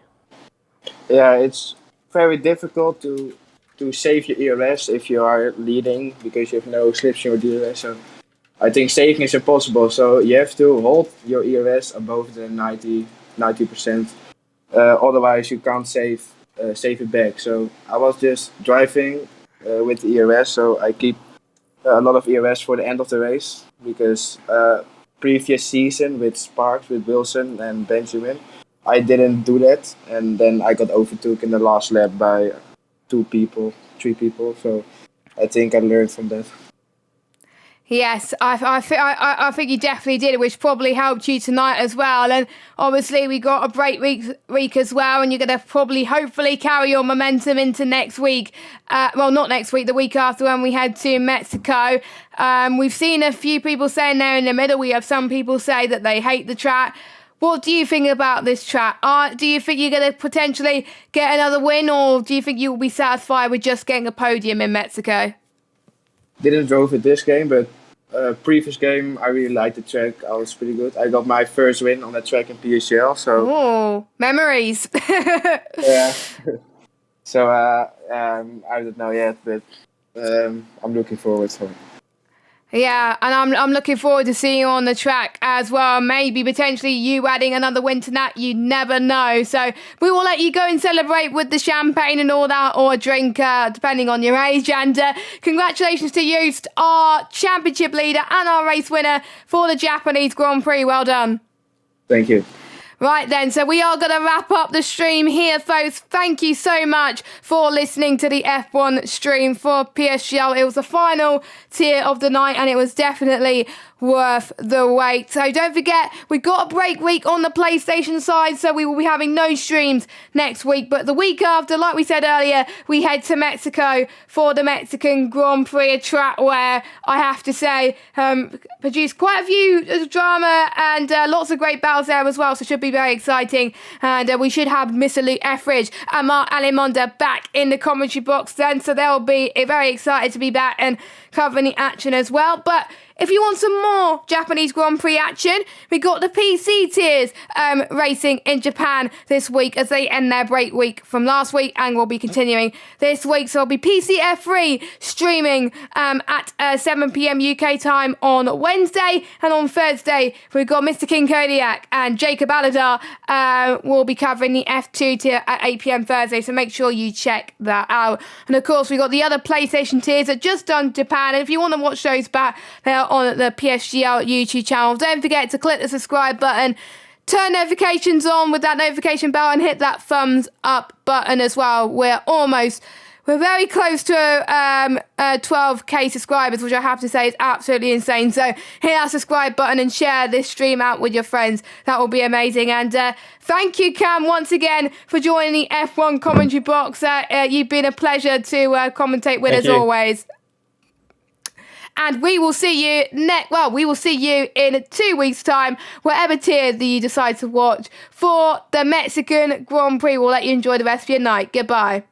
Yeah, it's very difficult to save your ERS if you are leading because you have no slipstream or DRS. So I think saving is impossible. So you have to hold your ERS above the 90%. Otherwise, you can't save it back. So I was just driving with the ERS. So I keep a lot of ERS for the end of the race because previous season with Sparks, with Wilson and Benjamin, I didn't do that, and then I got overtook in the last lap by 3 people. So I think I learned from that. Yes, I think you definitely did, which probably helped you tonight as well. And obviously we got a break week as well, and you're going to probably, hopefully, carry your momentum into next week. Well, not next week, the week after when we head to Mexico. We've seen a few people saying there in the middle. We have some people say that they hate the track. What do you think about this track? Do you think you're going to potentially get another win, or do you think you'll be satisfied with just getting a podium in Mexico? Didn't drove it this game, but previous game I really liked the track. I was pretty good. I got my first win on that track in PSGL. So oh, memories. yeah. So I don't know yet, but I'm looking forward to it. Yeah, and I'm looking forward to seeing you on the track as well. Maybe potentially you adding another win to that. You never know. So we will let you go and celebrate with the champagne and all that, or a drink, depending on your age. And congratulations to Joost, our championship leader and our race winner for the Japanese Grand Prix. Well done. Thank you. Right then, so we are going to wrap up the stream here, folks. Thank you so much for listening to the F1 stream for PSGL. It was the final tier of the night, and it was definitely worth the wait. So don't forget, we've got a break week on the PlayStation side, so we will be having no streams next week. But the week after, like we said earlier, we head to Mexico for the Mexican Grand Prix, a track where I have to say produced quite a few drama and lots of great battles there as well, so it should be very exciting. And we should have Mr. Luke Etheridge and Mark Alimonda back in the commentary box then, so they'll be very excited to be back and covering the action as well. But if you want some more Japanese Grand Prix action, we got the PC tiers racing in Japan this week as they end their break week from last week, and will be continuing this week. So it'll be PCF3 streaming at 7 p.m. UK time on Wednesday, and on Thursday we've got Mr. King Kodiak and Jacob Aladar will be covering the F2 tier at 8 p.m. Thursday, so make sure you check that out. And of course we got the other PlayStation tiers that just done Japan, and if you want to watch those back, they're on the PSGL YouTube channel. Don't forget to click the subscribe button, turn notifications on with that notification bell, and hit that thumbs up button as well. We're very close to 12k subscribers, which I have to say is absolutely insane. So hit that subscribe button and share this stream out with your friends. That will be amazing. And thank you, Cam, once again for joining the F1 commentary box. You've been a pleasure to commentate with as always. And we will see you in 2 weeks' time, whatever tier that you decide to watch for the Mexican Grand Prix. We'll let you enjoy the rest of your night. Goodbye.